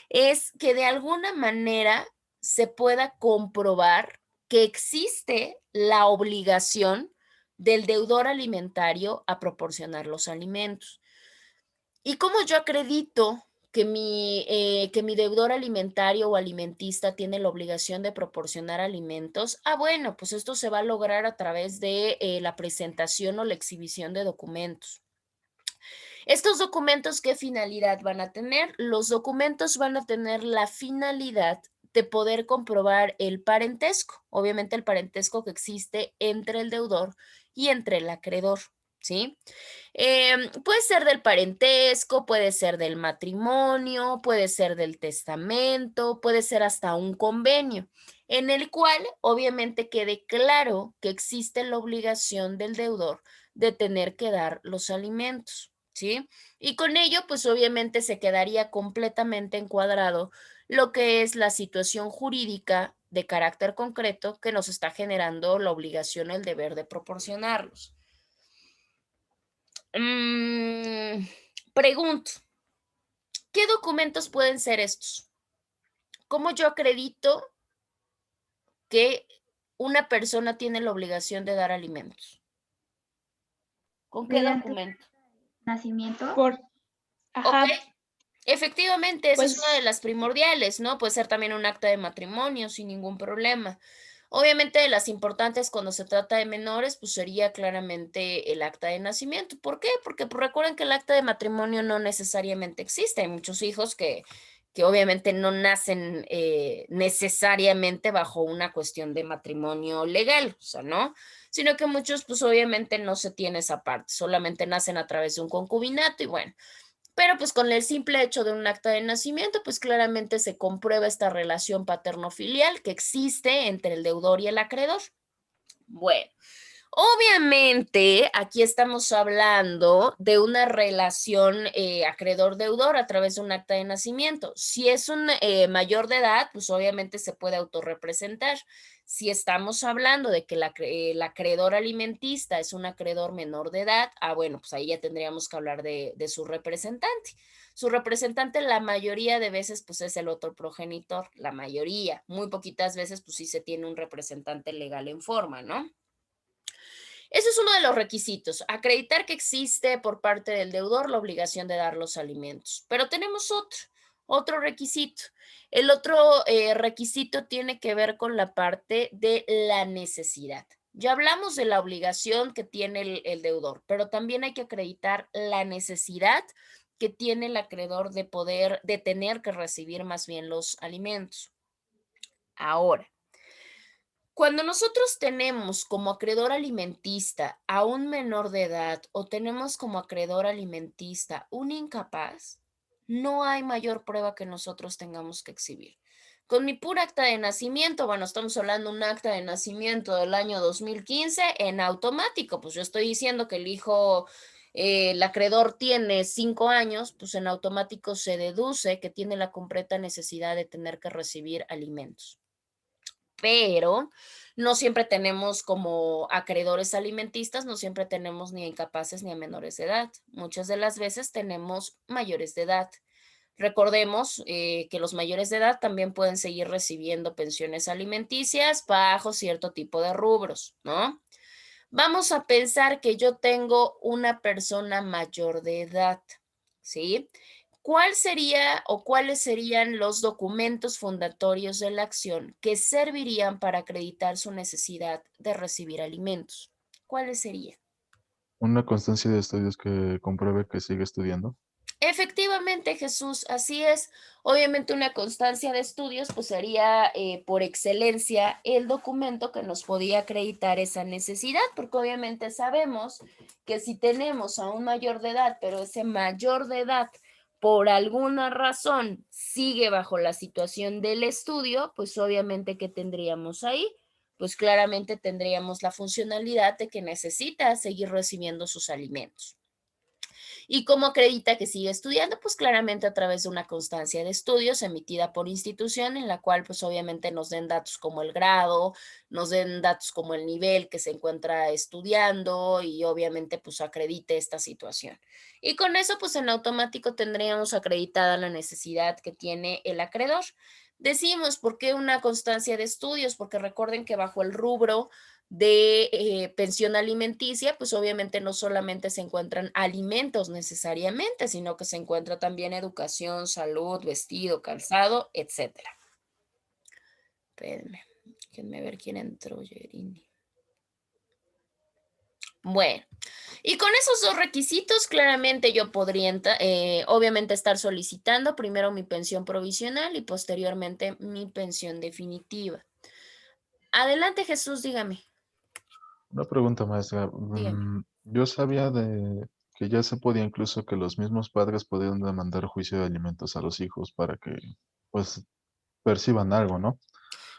es que de alguna manera se pueda comprobar que existe la obligación del deudor alimentario a proporcionar los alimentos. ¿Y cómo yo acredito que mi deudor alimentario o alimentista tiene la obligación de proporcionar alimentos. Bueno, pues esto se va a lograr a través de la presentación o la exhibición de documentos. ¿Estos documentos qué finalidad van a tener? Los documentos van a tener la finalidad de poder comprobar el parentesco, obviamente el parentesco que existe entre el deudor y entre el acreedor, ¿sí? Puede ser del parentesco, puede ser del matrimonio, puede ser del testamento, puede ser hasta un convenio, en el cual obviamente quede claro que existe la obligación del deudor de tener que dar los alimentos, ¿sí? Y con ello, pues obviamente se quedaría completamente encuadrado lo que es la situación jurídica de carácter concreto que nos está generando la obligación, el deber de proporcionarlos. Pregunto, ¿qué documentos pueden ser estos? ¿Cómo yo acredito que una persona tiene la obligación de dar alimentos? ¿Con qué documento? ¿Nacimiento? Ajá. Ok, efectivamente, esa es una de Pues las primordiales, ¿no? Puede ser también un acta de matrimonio sin ningún problema. Obviamente, de las importantes cuando se trata de menores, pues sería claramente el acta de nacimiento. ¿Por qué? Porque pues, recuerden que el acta de matrimonio no necesariamente existe. Hay muchos hijos que obviamente no nacen necesariamente bajo una cuestión de matrimonio legal, o sea, ¿no? Sino que muchos, pues obviamente no se tiene esa parte, solamente nacen a través de un concubinato y bueno. Pero pues con el simple hecho de un acta de nacimiento, pues claramente se comprueba esta relación paterno-filial que existe entre el deudor y el acreedor. Bueno, obviamente aquí estamos hablando de una relación acreedor-deudor a través de un acta de nacimiento. Si es un mayor de edad, pues obviamente se puede autorrepresentar. Si estamos hablando de que el acreedor alimentista es un acreedor menor de edad, bueno, pues ahí ya tendríamos que hablar de su representante. Su representante la mayoría de veces pues es el otro progenitor, la mayoría, muy poquitas veces pues sí se tiene un representante legal en forma, ¿no? Eso es uno de los requisitos, acreditar que existe por parte del deudor la obligación de dar los alimentos. Pero tenemos otro requisito. El otro requisito tiene que ver con la parte de la necesidad. Ya hablamos de la obligación que tiene el deudor, pero también hay que acreditar la necesidad que tiene el acreedor de tener que recibir más bien los alimentos. Ahora, cuando nosotros tenemos como acreedor alimentista a un menor de edad o tenemos como acreedor alimentista un incapaz, no hay mayor prueba que nosotros tengamos que exhibir. Con mi pura acta de nacimiento, bueno, estamos hablando de un acta de nacimiento del año 2015 en automático, pues yo estoy diciendo que el hijo, el acreedor tiene 5 años, pues en automático se deduce que tiene la completa necesidad de tener que recibir alimentos. Pero no siempre tenemos como acreedores alimentistas, no siempre tenemos ni a incapaces ni a menores de edad. Muchas de las veces tenemos mayores de edad. Recordemos que los mayores de edad también pueden seguir recibiendo pensiones alimenticias bajo cierto tipo de rubros, ¿no? Vamos a pensar que yo tengo una persona mayor de edad, ¿sí? ¿Cuál sería o cuáles serían los documentos fundatorios de la acción que servirían para acreditar su necesidad de recibir alimentos? ¿Cuáles serían? Una constancia de estudios que compruebe que sigue estudiando. Efectivamente, Jesús, así es. Obviamente una constancia de estudios, pues sería por excelencia el documento que nos podía acreditar esa necesidad, porque obviamente sabemos que si tenemos a un mayor de edad, pero ese mayor de edad por alguna razón sigue bajo la situación del estudio, pues obviamente ¿qué tendríamos ahí? Pues claramente tendríamos la funcionalidad de que necesita seguir recibiendo sus alimentos. ¿Y cómo acredita que sigue estudiando? Pues claramente a través de una constancia de estudios emitida por institución en la cual pues obviamente nos den datos como el grado, nos den datos como el nivel que se encuentra estudiando y obviamente pues acredite esta situación. Y con eso pues en automático tendríamos acreditada la necesidad que tiene el acreedor. Decimos, ¿por qué una constancia de estudios? Porque recuerden que bajo el rubro de pensión alimenticia, pues obviamente no solamente se encuentran alimentos necesariamente, sino que se encuentra también educación, salud, vestido, calzado, etcétera. Espérenme, déjenme ver quién entró, Yerini. Bueno, y con esos dos requisitos, claramente yo podría, obviamente, estar solicitando primero mi pensión provisional y posteriormente mi pensión definitiva. Adelante, Jesús, dígame. Una pregunta, maestra. Dígame. Yo sabía de que ya se podía incluso que los mismos padres podían demandar juicio de alimentos a los hijos para que, pues, perciban algo, ¿no?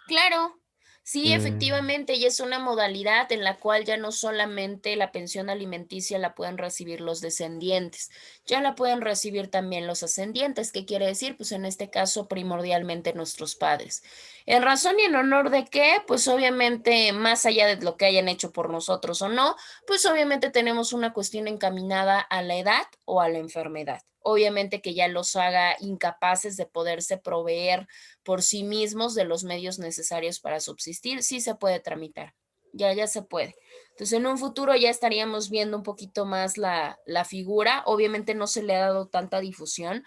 Claro, sí, Eh, efectivamente, y es una modalidad en la cual ya no solamente la pensión alimenticia la pueden recibir los descendientes, ya la pueden recibir también los ascendientes. ¿Qué quiere decir? Pues en este caso primordialmente nuestros padres. En razón y en honor de qué, pues obviamente más allá de lo que hayan hecho por nosotros o no, pues obviamente tenemos una cuestión encaminada a la edad o a la enfermedad. Obviamente que ya los haga incapaces de poderse proveer por sí mismos de los medios necesarios para subsistir, sí se puede tramitar, ya se puede. Entonces, en un futuro ya estaríamos viendo un poquito más la figura, obviamente no se le ha dado tanta difusión,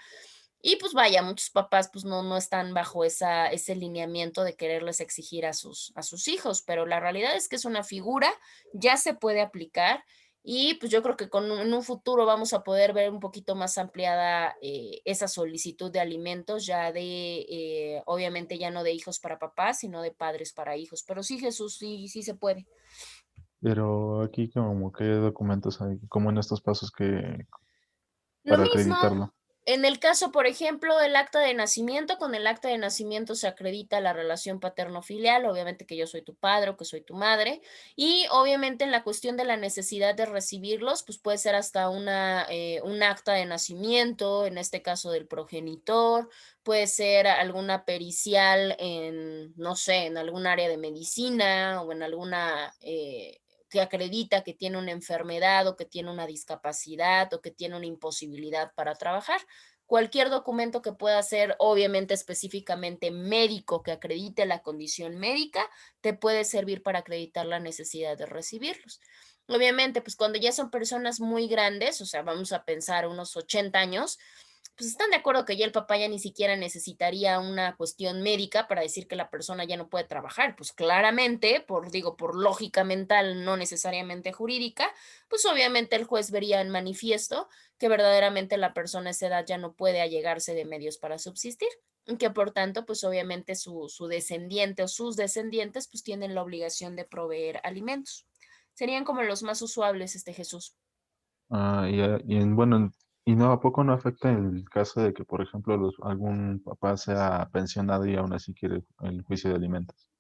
y pues vaya, muchos papás pues no están bajo ese lineamiento de quererles exigir a sus hijos, pero la realidad es que es una figura, ya se puede aplicar y pues yo creo que en un futuro vamos a poder ver un poquito más ampliada esa solicitud de alimentos, ya obviamente ya no de hijos para papás, sino de padres para hijos. Pero sí, Jesús, sí se puede. pero aquí como qué documentos hay, como en estos pasos que Lo para mismo, acreditarlo. en el caso, por ejemplo, del acta de nacimiento, con el acta de nacimiento se acredita la relación paterno-filial, obviamente que yo soy tu padre o que soy tu madre, y obviamente en la cuestión de la necesidad de recibirlos, pues puede ser hasta un acta de nacimiento, en este caso del progenitor, puede ser alguna pericial en, no sé, en algún área de medicina o en alguna que acredita que tiene una enfermedad o que tiene una discapacidad o que tiene una imposibilidad para trabajar. Cualquier documento que pueda ser obviamente específicamente médico que acredite la condición médica te puede servir para acreditar la necesidad de recibirlos. Obviamente, pues cuando ya son personas muy grandes, o sea, vamos a pensar unos 80 años, pues están de acuerdo que ya el papá ya ni siquiera necesitaría una cuestión médica para decir que la persona ya no puede trabajar. Pues claramente, por lógica mental, no necesariamente jurídica, pues obviamente el juez vería en manifiesto que verdaderamente la persona a esa edad ya no puede allegarse de medios para subsistir, y que por tanto, pues obviamente su descendiente o sus descendientes pues tienen la obligación de proveer alimentos. Serían como los más usuables, Jesús. Bueno, y no, ¿a poco no afecta el caso de que, por ejemplo, algún papá sea pensionado y aún así quiere el juicio de alimentos?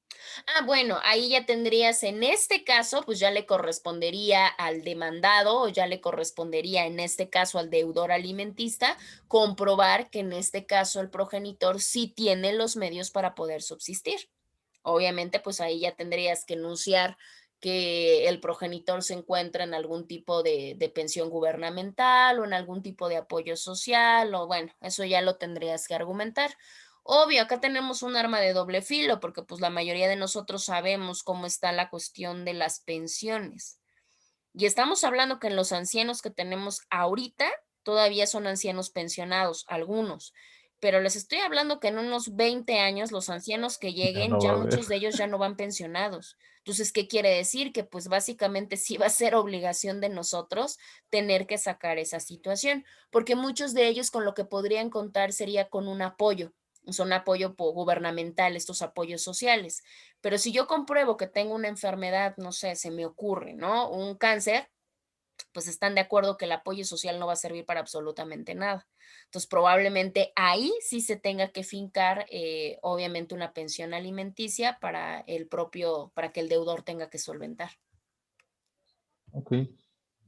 Bueno, ahí ya tendrías, en este caso, pues ya le correspondería al demandado o ya le correspondería, en este caso, al deudor alimentista, comprobar que en este caso el progenitor sí tiene los medios para poder subsistir. Obviamente, pues ahí ya tendrías que enunciar que el progenitor se encuentra en algún tipo de pensión gubernamental o en algún tipo de apoyo social, o bueno, eso ya lo tendrías que argumentar. Obvio, acá tenemos un arma de doble filo, porque pues la mayoría de nosotros sabemos cómo está la cuestión de las pensiones. Y estamos hablando que en los ancianos que tenemos ahorita todavía son ancianos pensionados, algunos, pero les estoy hablando que en unos 20 años los ancianos que Ya lleguen, no ya va a haber. muchos de ellos ya no van pensionados. Entonces, ¿qué quiere decir? Que pues básicamente sí va a ser obligación de nosotros tener que sacar esa situación, porque muchos de ellos con lo que podrían contar sería con un apoyo. Son apoyo gubernamental, estos apoyos sociales. Pero si yo compruebo que tengo una enfermedad, no sé, se me ocurre, ¿no? Un cáncer, pues están de acuerdo que el apoyo social no va a servir para absolutamente nada. Entonces, probablemente ahí sí se tenga que fincar, obviamente, una pensión alimenticia para que el deudor tenga que solventar. Ok,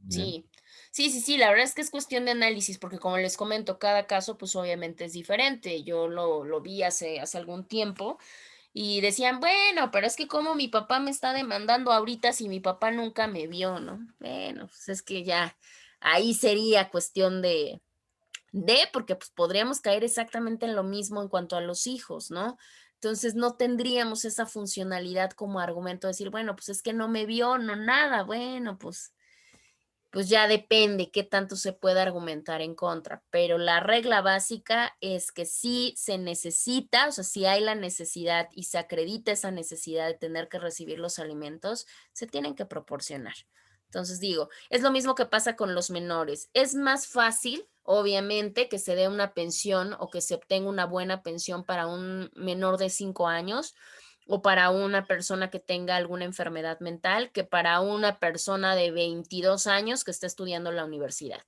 bien. Sí, la verdad es que es cuestión de análisis, porque como les comento, cada caso, pues obviamente es diferente. Yo lo vi hace algún tiempo y decían, bueno, pero es que como mi papá me está demandando ahorita si mi papá nunca me vio, ¿no? Bueno, pues es que ya ahí sería cuestión porque pues podríamos caer exactamente en lo mismo en cuanto a los hijos, ¿no? Entonces no tendríamos esa funcionalidad como argumento de decir, bueno, pues es que no me vio, no nada, bueno, pues ya depende qué tanto se puede argumentar en contra, pero la regla básica es que si se necesita, o sea, si hay la necesidad y se acredita esa necesidad de tener que recibir los alimentos, se tienen que proporcionar. Entonces digo, es lo mismo que pasa con los menores. Es más fácil, obviamente, que se dé una pensión o que se obtenga una buena pensión para un menor de 5 años o para una persona que tenga alguna enfermedad mental que para una persona de 22 años que está estudiando en la universidad.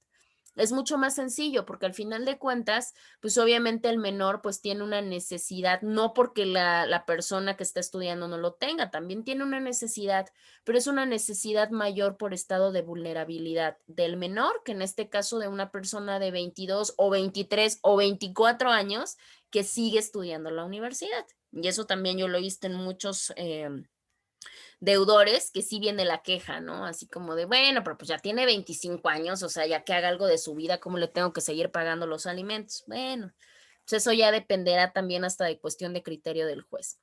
Es mucho más sencillo porque al final de cuentas, pues obviamente el menor pues tiene una necesidad, no porque la persona que está estudiando no lo tenga, también tiene una necesidad, pero es una necesidad mayor por estado de vulnerabilidad del menor, que en este caso de una persona de 22 o 23 o 24 años que sigue estudiando en la universidad. Y eso también yo lo he visto en muchos deudores que sí viene la queja, ¿no? Así como de, bueno, pero pues ya tiene 25 años, o sea, ya que haga algo de su vida, ¿cómo le tengo que seguir pagando los alimentos? Bueno, pues eso ya dependerá también hasta de cuestión de criterio del juez.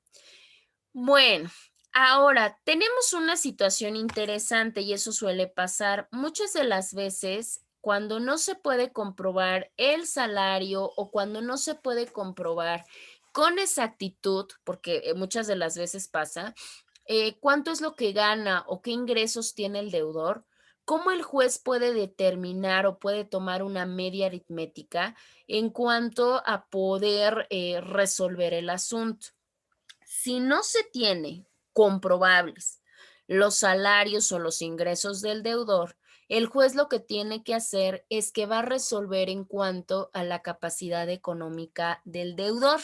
Bueno, ahora tenemos una situación interesante y eso suele pasar muchas de las veces cuando no se puede comprobar el salario o cuando no se puede comprobar con exactitud, porque muchas de las veces pasa, cuánto es lo que gana o qué ingresos tiene el deudor, cómo el juez puede determinar o puede tomar una media aritmética en cuanto a poder resolver el asunto. Si no se tiene comprobables los salarios o los ingresos del deudor, el juez lo que tiene que hacer es que va a resolver en cuanto a la capacidad económica del deudor.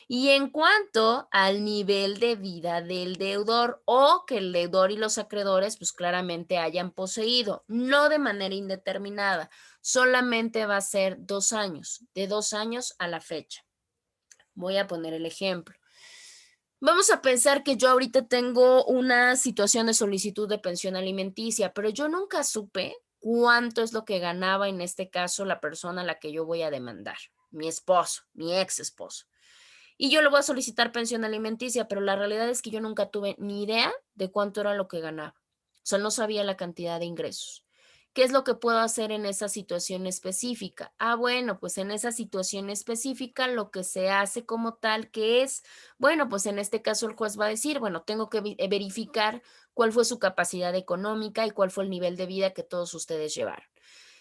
Y en cuanto al nivel de vida del deudor o que el deudor y los acreedores pues claramente hayan poseído, no de manera indeterminada, solamente va a ser 2 años, de 2 años a la fecha. Voy a poner el ejemplo. Vamos a pensar que yo ahorita tengo una situación de solicitud de pensión alimenticia, pero yo nunca supe cuánto es lo que ganaba en este caso la persona a la que yo voy a demandar, mi esposo, mi ex esposo. Y yo le voy a solicitar pensión alimenticia, pero la realidad es que yo nunca tuve ni idea de cuánto era lo que ganaba. O sea, no sabía la cantidad de ingresos. ¿Qué es lo que puedo hacer en esa situación específica? Bueno, pues en esa situación específica lo que se hace como tal que es, bueno, pues en este caso el juez va a decir, bueno, tengo que verificar cuál fue su capacidad económica y cuál fue el nivel de vida que todos ustedes llevaron.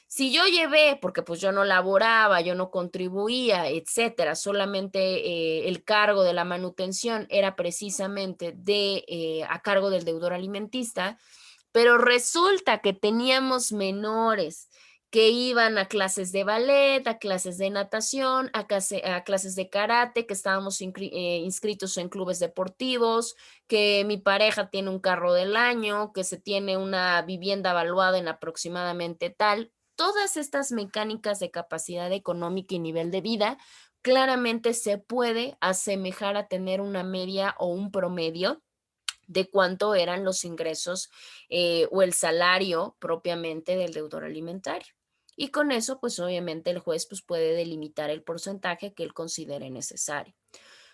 Si yo llevé, porque pues yo no laboraba, yo no contribuía, etcétera, solamente el cargo de la manutención era precisamente a cargo del deudor alimentista, pero resulta que teníamos menores que iban a clases de ballet, a clases de natación, a clases de karate, que estábamos inscritos en clubes deportivos, que mi pareja tiene un carro del año, que se tiene una vivienda evaluada en aproximadamente tal. Todas estas mecánicas de capacidad económica y nivel de vida claramente se puede asemejar a tener una media o un promedio de cuánto eran los ingresos o el salario propiamente del deudor alimentario. Y con eso, pues obviamente el juez pues, puede delimitar el porcentaje que él considere necesario.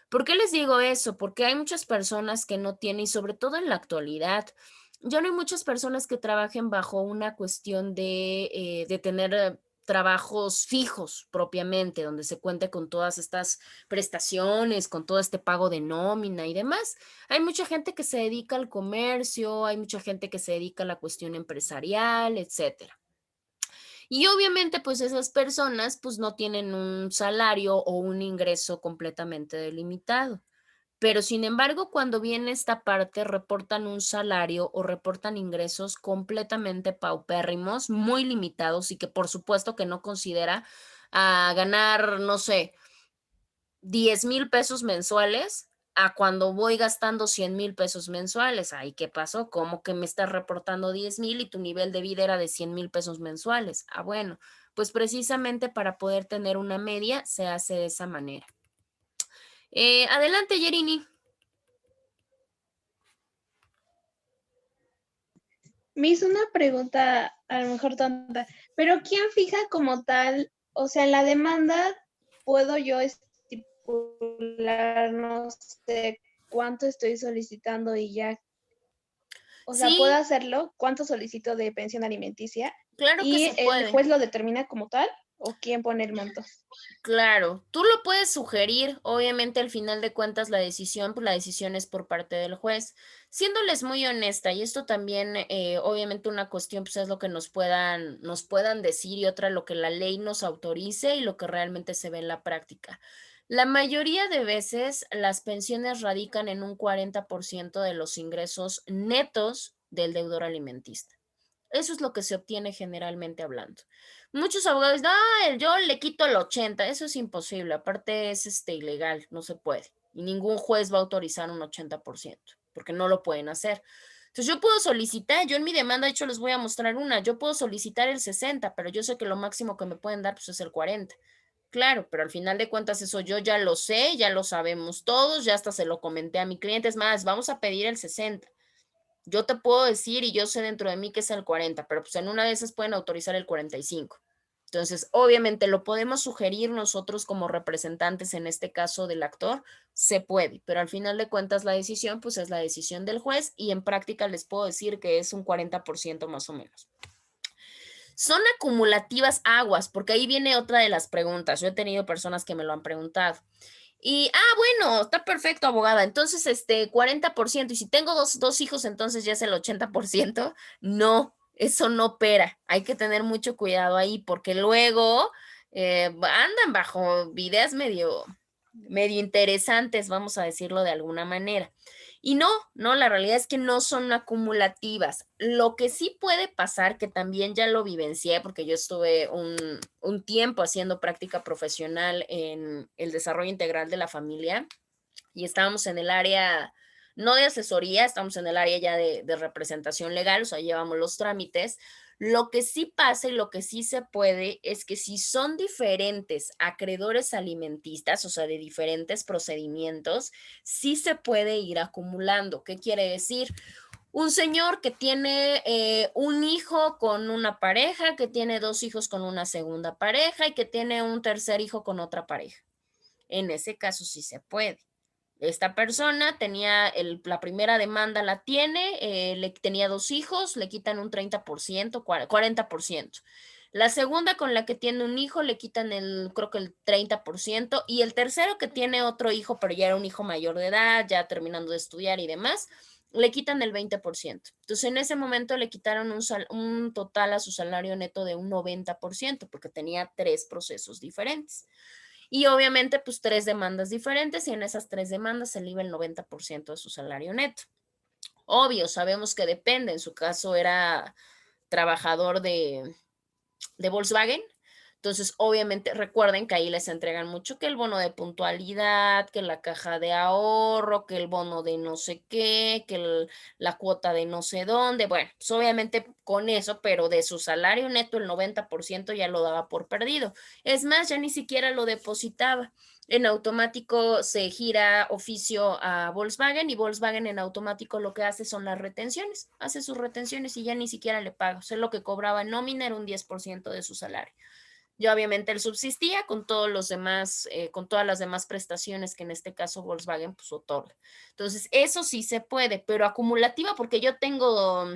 ¿Por qué les digo eso? Porque hay muchas personas que no tienen, y sobre todo en la actualidad, ya no hay muchas personas que trabajen bajo una cuestión de tener trabajos fijos propiamente, donde se cuente con todas estas prestaciones, con todo este pago de nómina y demás. Hay mucha gente que se dedica al comercio, hay mucha gente que se dedica a la cuestión empresarial, etcétera. Y obviamente, pues esas personas pues no tienen un salario o un ingreso completamente delimitado. Pero sin embargo, cuando viene esta parte, reportan un salario o reportan ingresos completamente paupérrimos, muy limitados y que por supuesto que no considera a ganar, no sé, 10,000 pesos mensuales a cuando voy gastando 100,000 pesos mensuales. Ay, ¿qué pasó? ¿Cómo que me estás reportando 10,000 y tu nivel de vida era de 100,000 pesos mensuales? Bueno, pues precisamente para poder tener una media se hace de esa manera. Adelante, Yerini. Me hizo una pregunta, a lo mejor tonta, pero ¿quién fija como tal? O sea, en la demanda puedo yo calcular, no sé cuánto estoy solicitando y ya. O sea, ¿puedo Sí, hacerlo? ¿Cuánto solicito de pensión alimenticia? claro que ¿Y se el puede. juez lo determina como tal? ¿O quién pone el monto? Claro, tú lo puedes sugerir, obviamente al final de cuentas la decisión, pues la decisión es por parte del juez, siéndoles muy honesta, y esto también, obviamente una cuestión, pues es lo que nos puedan decir y otra lo que la ley nos autorice y lo que realmente se ve en la práctica. La mayoría de veces las pensiones radican en un 40% de los ingresos netos del deudor alimentista. Eso es lo que se obtiene generalmente hablando. Muchos abogados dicen, yo le quito el 80, eso es imposible, aparte es ilegal, no se puede. Y ningún juez va a autorizar un 80%, porque no lo pueden hacer. Entonces yo puedo solicitar, yo en mi demanda, de hecho les voy a mostrar una, yo puedo solicitar el 60, pero yo sé que lo máximo que me pueden dar pues es el 40. Claro, pero al final de cuentas eso yo ya lo sé, ya lo sabemos todos, ya hasta se lo comenté a mi cliente, es más, vamos a pedir el 60. Yo te puedo decir y yo sé dentro de mí que es el 40, pero pues en una de esas pueden autorizar el 45. Entonces, obviamente lo podemos sugerir nosotros como representantes, en este caso del actor, se puede, pero al final de cuentas la decisión, pues es la decisión del juez y en práctica les puedo decir que es un 40% más o menos. Son acumulativas aguas, porque ahí viene otra de las preguntas. Yo he tenido personas que me lo han preguntado. Y, bueno, está perfecto, abogada. Entonces, 40%. Y si tengo dos hijos, entonces ya es el 80%. No, eso no opera. Hay que tener mucho cuidado ahí, porque luego andan bajo videos medio interesantes, vamos a decirlo de alguna manera. Y no, la realidad es que no son acumulativas. Lo que sí puede pasar, que también ya lo vivencié, porque yo estuve un tiempo haciendo práctica profesional en el desarrollo integral de la familia y estábamos en el área, no de asesoría, estamos en el área ya de representación legal, o sea, llevamos los trámites. Lo que sí pasa y lo que sí se puede es que si son diferentes acreedores alimentistas, o sea, de diferentes procedimientos, sí se puede ir acumulando. ¿Qué quiere decir? Un señor que tiene un hijo con una pareja, que tiene dos hijos con una segunda pareja y que tiene un tercer hijo con otra pareja. En ese caso sí se puede. Esta persona tenía la primera demanda la tiene, tenía dos hijos, le quitan un 30%, 40%. La segunda con la que tiene un hijo le quitan creo que el 30%, y el tercero que tiene otro hijo, pero ya era un hijo mayor de edad, ya terminando de estudiar y demás, le quitan el 20%. Entonces en ese momento le quitaron un total a su salario neto de un 90%, porque tenía tres procesos diferentes. Y obviamente, pues tres demandas diferentes y en esas tres demandas se le iba el 90% de su salario neto. Obvio, sabemos que depende. En su caso era trabajador de Volkswagen. Entonces, obviamente, recuerden que ahí les entregan mucho que el bono de puntualidad, que la caja de ahorro, que el bono de no sé qué, que la cuota de no sé dónde. Bueno, pues obviamente con eso, pero de su salario neto el 90% ya lo daba por perdido. Es más, ya ni siquiera lo depositaba. En automático se gira oficio a Volkswagen y Volkswagen en automático lo que hace son las retenciones, hace sus retenciones y ya ni siquiera le paga. O sea, lo que cobraba en nómina era un 10% de su salario. Ya obviamente él subsistía con todos los demás, con todas las demás prestaciones que en este caso Volkswagen pues otorga. Entonces, eso sí se puede, pero acumulativa, porque yo tengo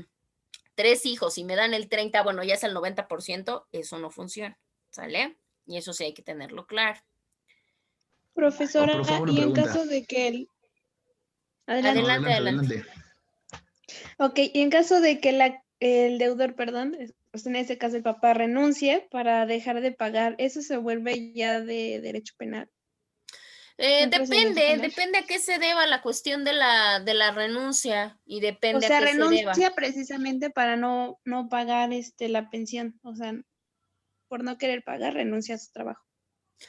tres hijos y me dan el 30, bueno, ya es el 90%, eso no funciona, ¿sale? Y eso sí hay que tenerlo claro. Profesora, Por favor, una y en pregunta. caso de que el... Adelante. No, Adelante, adelante. adelante. Ok, y en caso de que el deudor, perdón, pues en ese caso el papá renuncie para dejar de pagar, ¿eso se vuelve ya de derecho penal? ¿Un procedimiento penal? Depende a qué se deba la cuestión de la renuncia y O depende a sea, qué se deba. renuncia precisamente para no pagar la pensión, o sea, por no querer pagar, renuncia a su trabajo.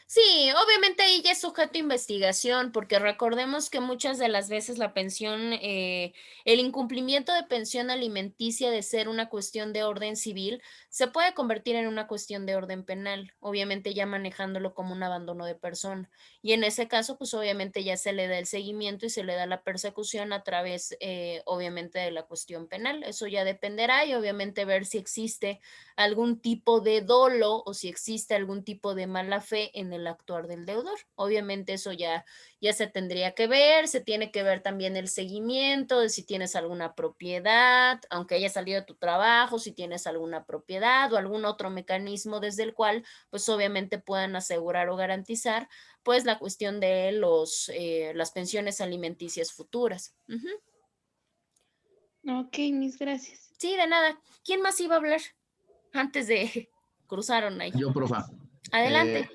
Sí, obviamente ahí ya es sujeto a investigación, porque recordemos que muchas de las veces la pensión, el incumplimiento de pensión alimenticia de ser una cuestión de orden civil, se puede convertir en una cuestión de orden penal, obviamente ya manejándolo como un abandono de persona. Y en ese caso, pues obviamente ya se le da el seguimiento y se le da la persecución a través, obviamente, de la cuestión penal. Eso ya dependerá y obviamente ver si existe algún tipo de dolo o si existe algún tipo de mala fe en el actuar del deudor. Obviamente eso ya se tendría que ver, se tiene que ver también el seguimiento de si tienes alguna propiedad, aunque haya salido de tu trabajo, si tienes alguna propiedad o algún otro mecanismo desde el cual pues obviamente puedan asegurar o garantizar pues la cuestión de las pensiones alimenticias futuras. Ujú. Ok, mis gracias. Sí, de nada. ¿Quién más iba a hablar antes de cruzaron ahí? Yo, profa. Adelante.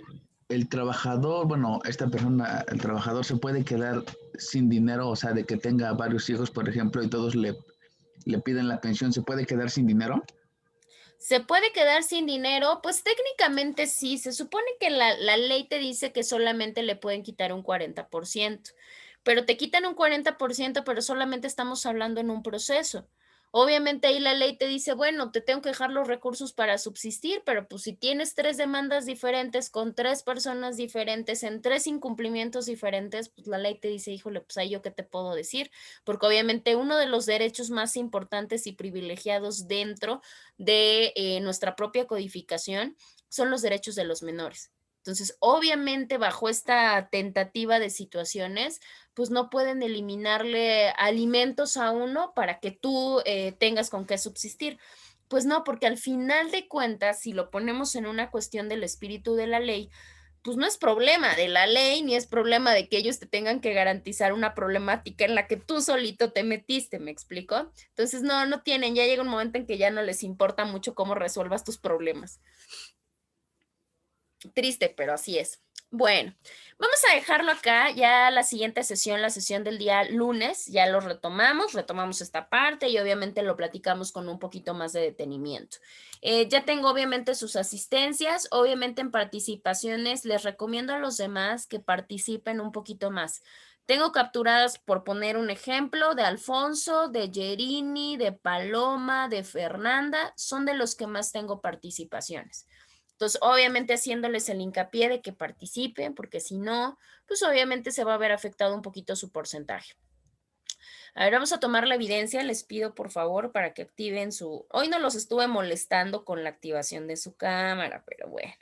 El trabajador, bueno, esta persona, el trabajador se puede quedar sin dinero, o sea, de que tenga varios hijos, por ejemplo, y todos le piden la pensión, ¿se puede quedar sin dinero? ¿Se puede quedar sin dinero? Pues técnicamente sí, se supone que la ley te dice que solamente le pueden quitar un 40%, pero te quitan un 40%, pero solamente estamos hablando en un proceso. Obviamente ahí la ley te dice, bueno, te tengo que dejar los recursos para subsistir, pero pues si tienes 3 demandas diferentes con 3 personas diferentes en 3 incumplimientos diferentes, pues la ley te dice, híjole, pues ahí yo qué te puedo decir, porque obviamente uno de los derechos más importantes y privilegiados dentro de nuestra propia codificación son los derechos de los menores. Entonces, obviamente, bajo esta tentativa de situaciones, pues no pueden eliminarle alimentos a uno para que tú tengas con qué subsistir. Pues no, porque al final de cuentas, si lo ponemos en una cuestión del espíritu de la ley, pues no es problema de la ley, ni es problema de que ellos te tengan que garantizar una problemática en la que tú solito te metiste, ¿me explico? Entonces, no tienen, ya llega un momento en que ya no les importa mucho cómo resuelvas tus problemas. Triste, pero así es. Bueno, vamos a dejarlo acá, ya la siguiente sesión, la sesión del día lunes, ya lo retomamos esta parte y obviamente lo platicamos con un poquito más de detenimiento. Ya tengo obviamente sus asistencias, obviamente en participaciones les recomiendo a los demás que participen un poquito más. Tengo capturadas, por poner un ejemplo, de Alfonso, de Yerini, de Paloma, de Fernanda, son de los que más tengo participaciones. Entonces, obviamente haciéndoles el hincapié de que participen, porque si no, pues obviamente se va a ver afectado un poquito su porcentaje. A ver, vamos a tomar la evidencia. Les pido por favor para que activen su... Hoy no los estuve molestando con la activación de su cámara, pero bueno.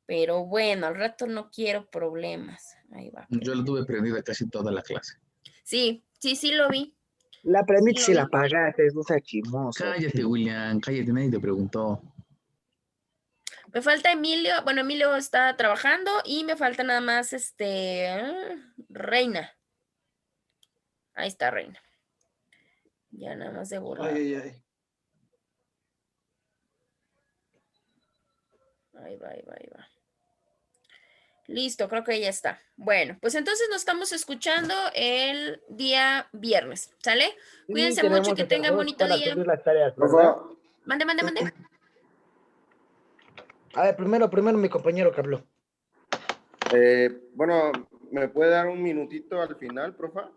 Pero bueno, al rato no quiero problemas. Ahí va. Yo la tuve prendida casi toda la clase. Sí lo vi. La prendiste Sí si lo la vi. pagaste, no seas chismoso. Cállate, William, cállate, nadie te preguntó. Me falta Emilio. Bueno, Emilio está trabajando y me falta nada más Reina. Ahí está Reina. Ya nada más de borrar. Ay, ay, ay. Ahí va. Listo, creo que ya está. Bueno, pues entonces nos estamos escuchando el día viernes, ¿sale? Sí, Cuídense mucho, tenemos que hasta tengan las 2 bonito para día. subir las tareas, Profe, ¿verdad? Mande. A ver, primero mi compañero que habló. bueno, ¿me puede dar un minutito al final, profa?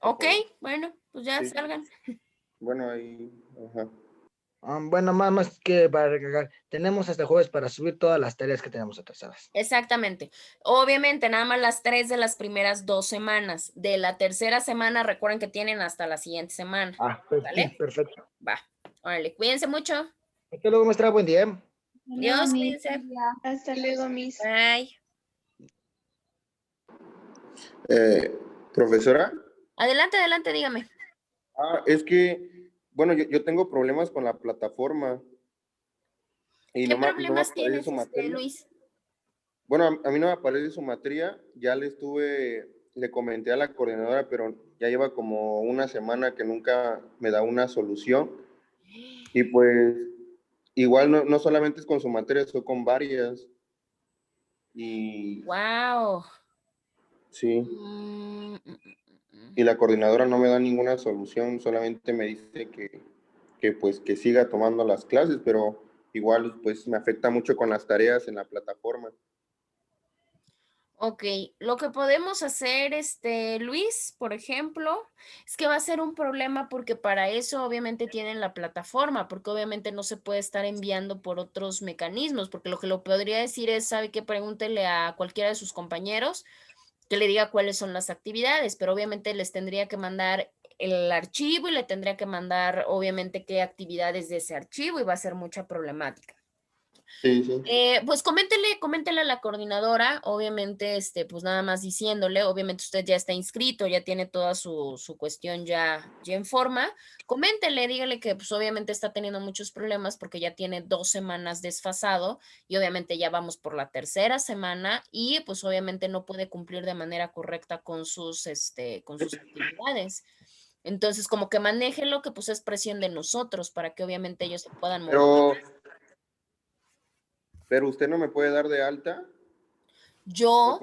Ok, bueno, pues ya Sí. salgan. Bueno, ahí, ajá. Bueno, más que para recargar, tenemos hasta jueves para subir todas las tareas que tenemos atrasadas. Exactamente. Obviamente, nada más las 3 de las primeras 2 semanas. De la tercera semana, recuerden que tienen hasta la siguiente semana. Pues ¿Vale? sí, perfecto. Va. Órale, cuídense mucho. Hasta luego, maestra, buen día. Adiós, cuídense. Hasta luego, mis. Bye. Profesora. Adelante, dígame. Es que, bueno, yo tengo problemas con la plataforma. Y ¿Qué no me problemas aparece tienes, su materia. Luis? Bueno, a mí no me aparece su materia. Ya le comenté a la coordinadora, pero ya lleva como una semana que nunca me da una solución. Y pues, igual no solamente es con su materia, estoy con varias. Y Wow. sí. Y la coordinadora no me da ninguna solución, solamente me dice que siga tomando las clases, pero igual pues me afecta mucho con las tareas en la plataforma. Ok, lo que podemos hacer, Luis, por ejemplo, es que va a ser un problema porque para eso obviamente tienen la plataforma, porque obviamente no se puede estar enviando por otros mecanismos, porque lo que lo podría decir es, ¿sabe qué? Pregúntele a cualquiera de sus compañeros que le diga cuáles son las actividades, pero obviamente les tendría que mandar el archivo y le tendría que mandar obviamente qué actividades de ese archivo y va a ser mucha problemática. Sí, sí. Pues coméntele a la coordinadora, obviamente, pues nada más diciéndole, obviamente usted ya está inscrito, ya tiene toda su cuestión ya en forma, coméntele, dígale que pues obviamente está teniendo muchos problemas porque ya tiene 2 semanas desfasado y obviamente ya vamos por la tercera semana y pues obviamente no puede cumplir de manera correcta con sus actividades. Entonces, como que manéjelo, que pues es presión de nosotros para que obviamente ellos se puedan mover. Pero usted no me puede dar de alta. Yo,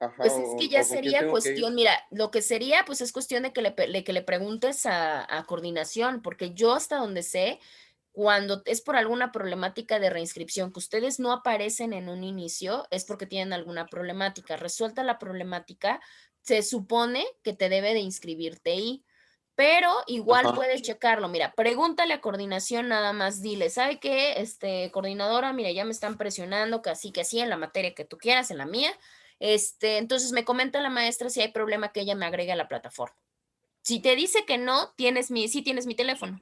Ajá, pues es que ya o con quién sería tengo que ir. cuestión, mira, lo que sería, pues es cuestión de que le preguntes a coordinación, porque yo hasta donde sé, cuando es por alguna problemática de reinscripción, que ustedes no aparecen en un inicio, es porque tienen alguna problemática. Resuelta la problemática, se supone que te debe de inscribirte ahí. Pero igual Ajá. puedes checarlo. Mira, pregúntale a coordinación nada más, dile, ¿sabe qué? Coordinadora, mira, ya me están presionando, que así, en la materia que tú quieras, en la mía. Entonces me comenta la maestra si hay problema que ella me agregue a la plataforma. Si te dice que no, sí tienes mi teléfono.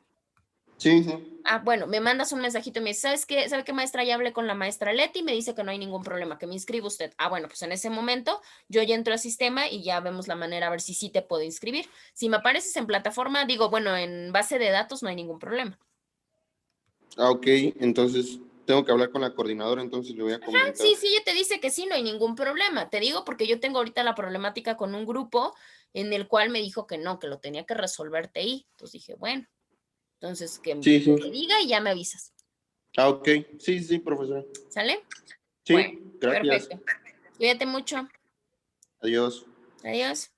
Sí, sí. Ah, bueno, me mandas un mensajito y me dice, ¿sabes qué? ¿Sabe qué, maestra? Ya hablé con la maestra Leti y me dice que no hay ningún problema, que me inscriba usted. Ah, bueno, pues en ese momento yo ya entro al sistema y ya vemos la manera a ver si sí te puedo inscribir. Si me apareces en plataforma, digo, bueno, en base de datos no hay ningún problema. Ah, ok, entonces tengo que hablar con la coordinadora, entonces le voy a comentar. Sí, ella te dice que sí, no hay ningún problema. Te digo porque yo tengo ahorita la problemática con un grupo en el cual me dijo que no, que lo tenía que resolver TI. Entonces dije, bueno, entonces que Sí, sí. te diga y ya me avisas. Ah, ok. Sí, sí, profesora. ¿Sale? Sí, Bueno, gracias. perfecto. Cuídate mucho. Adiós. Adiós.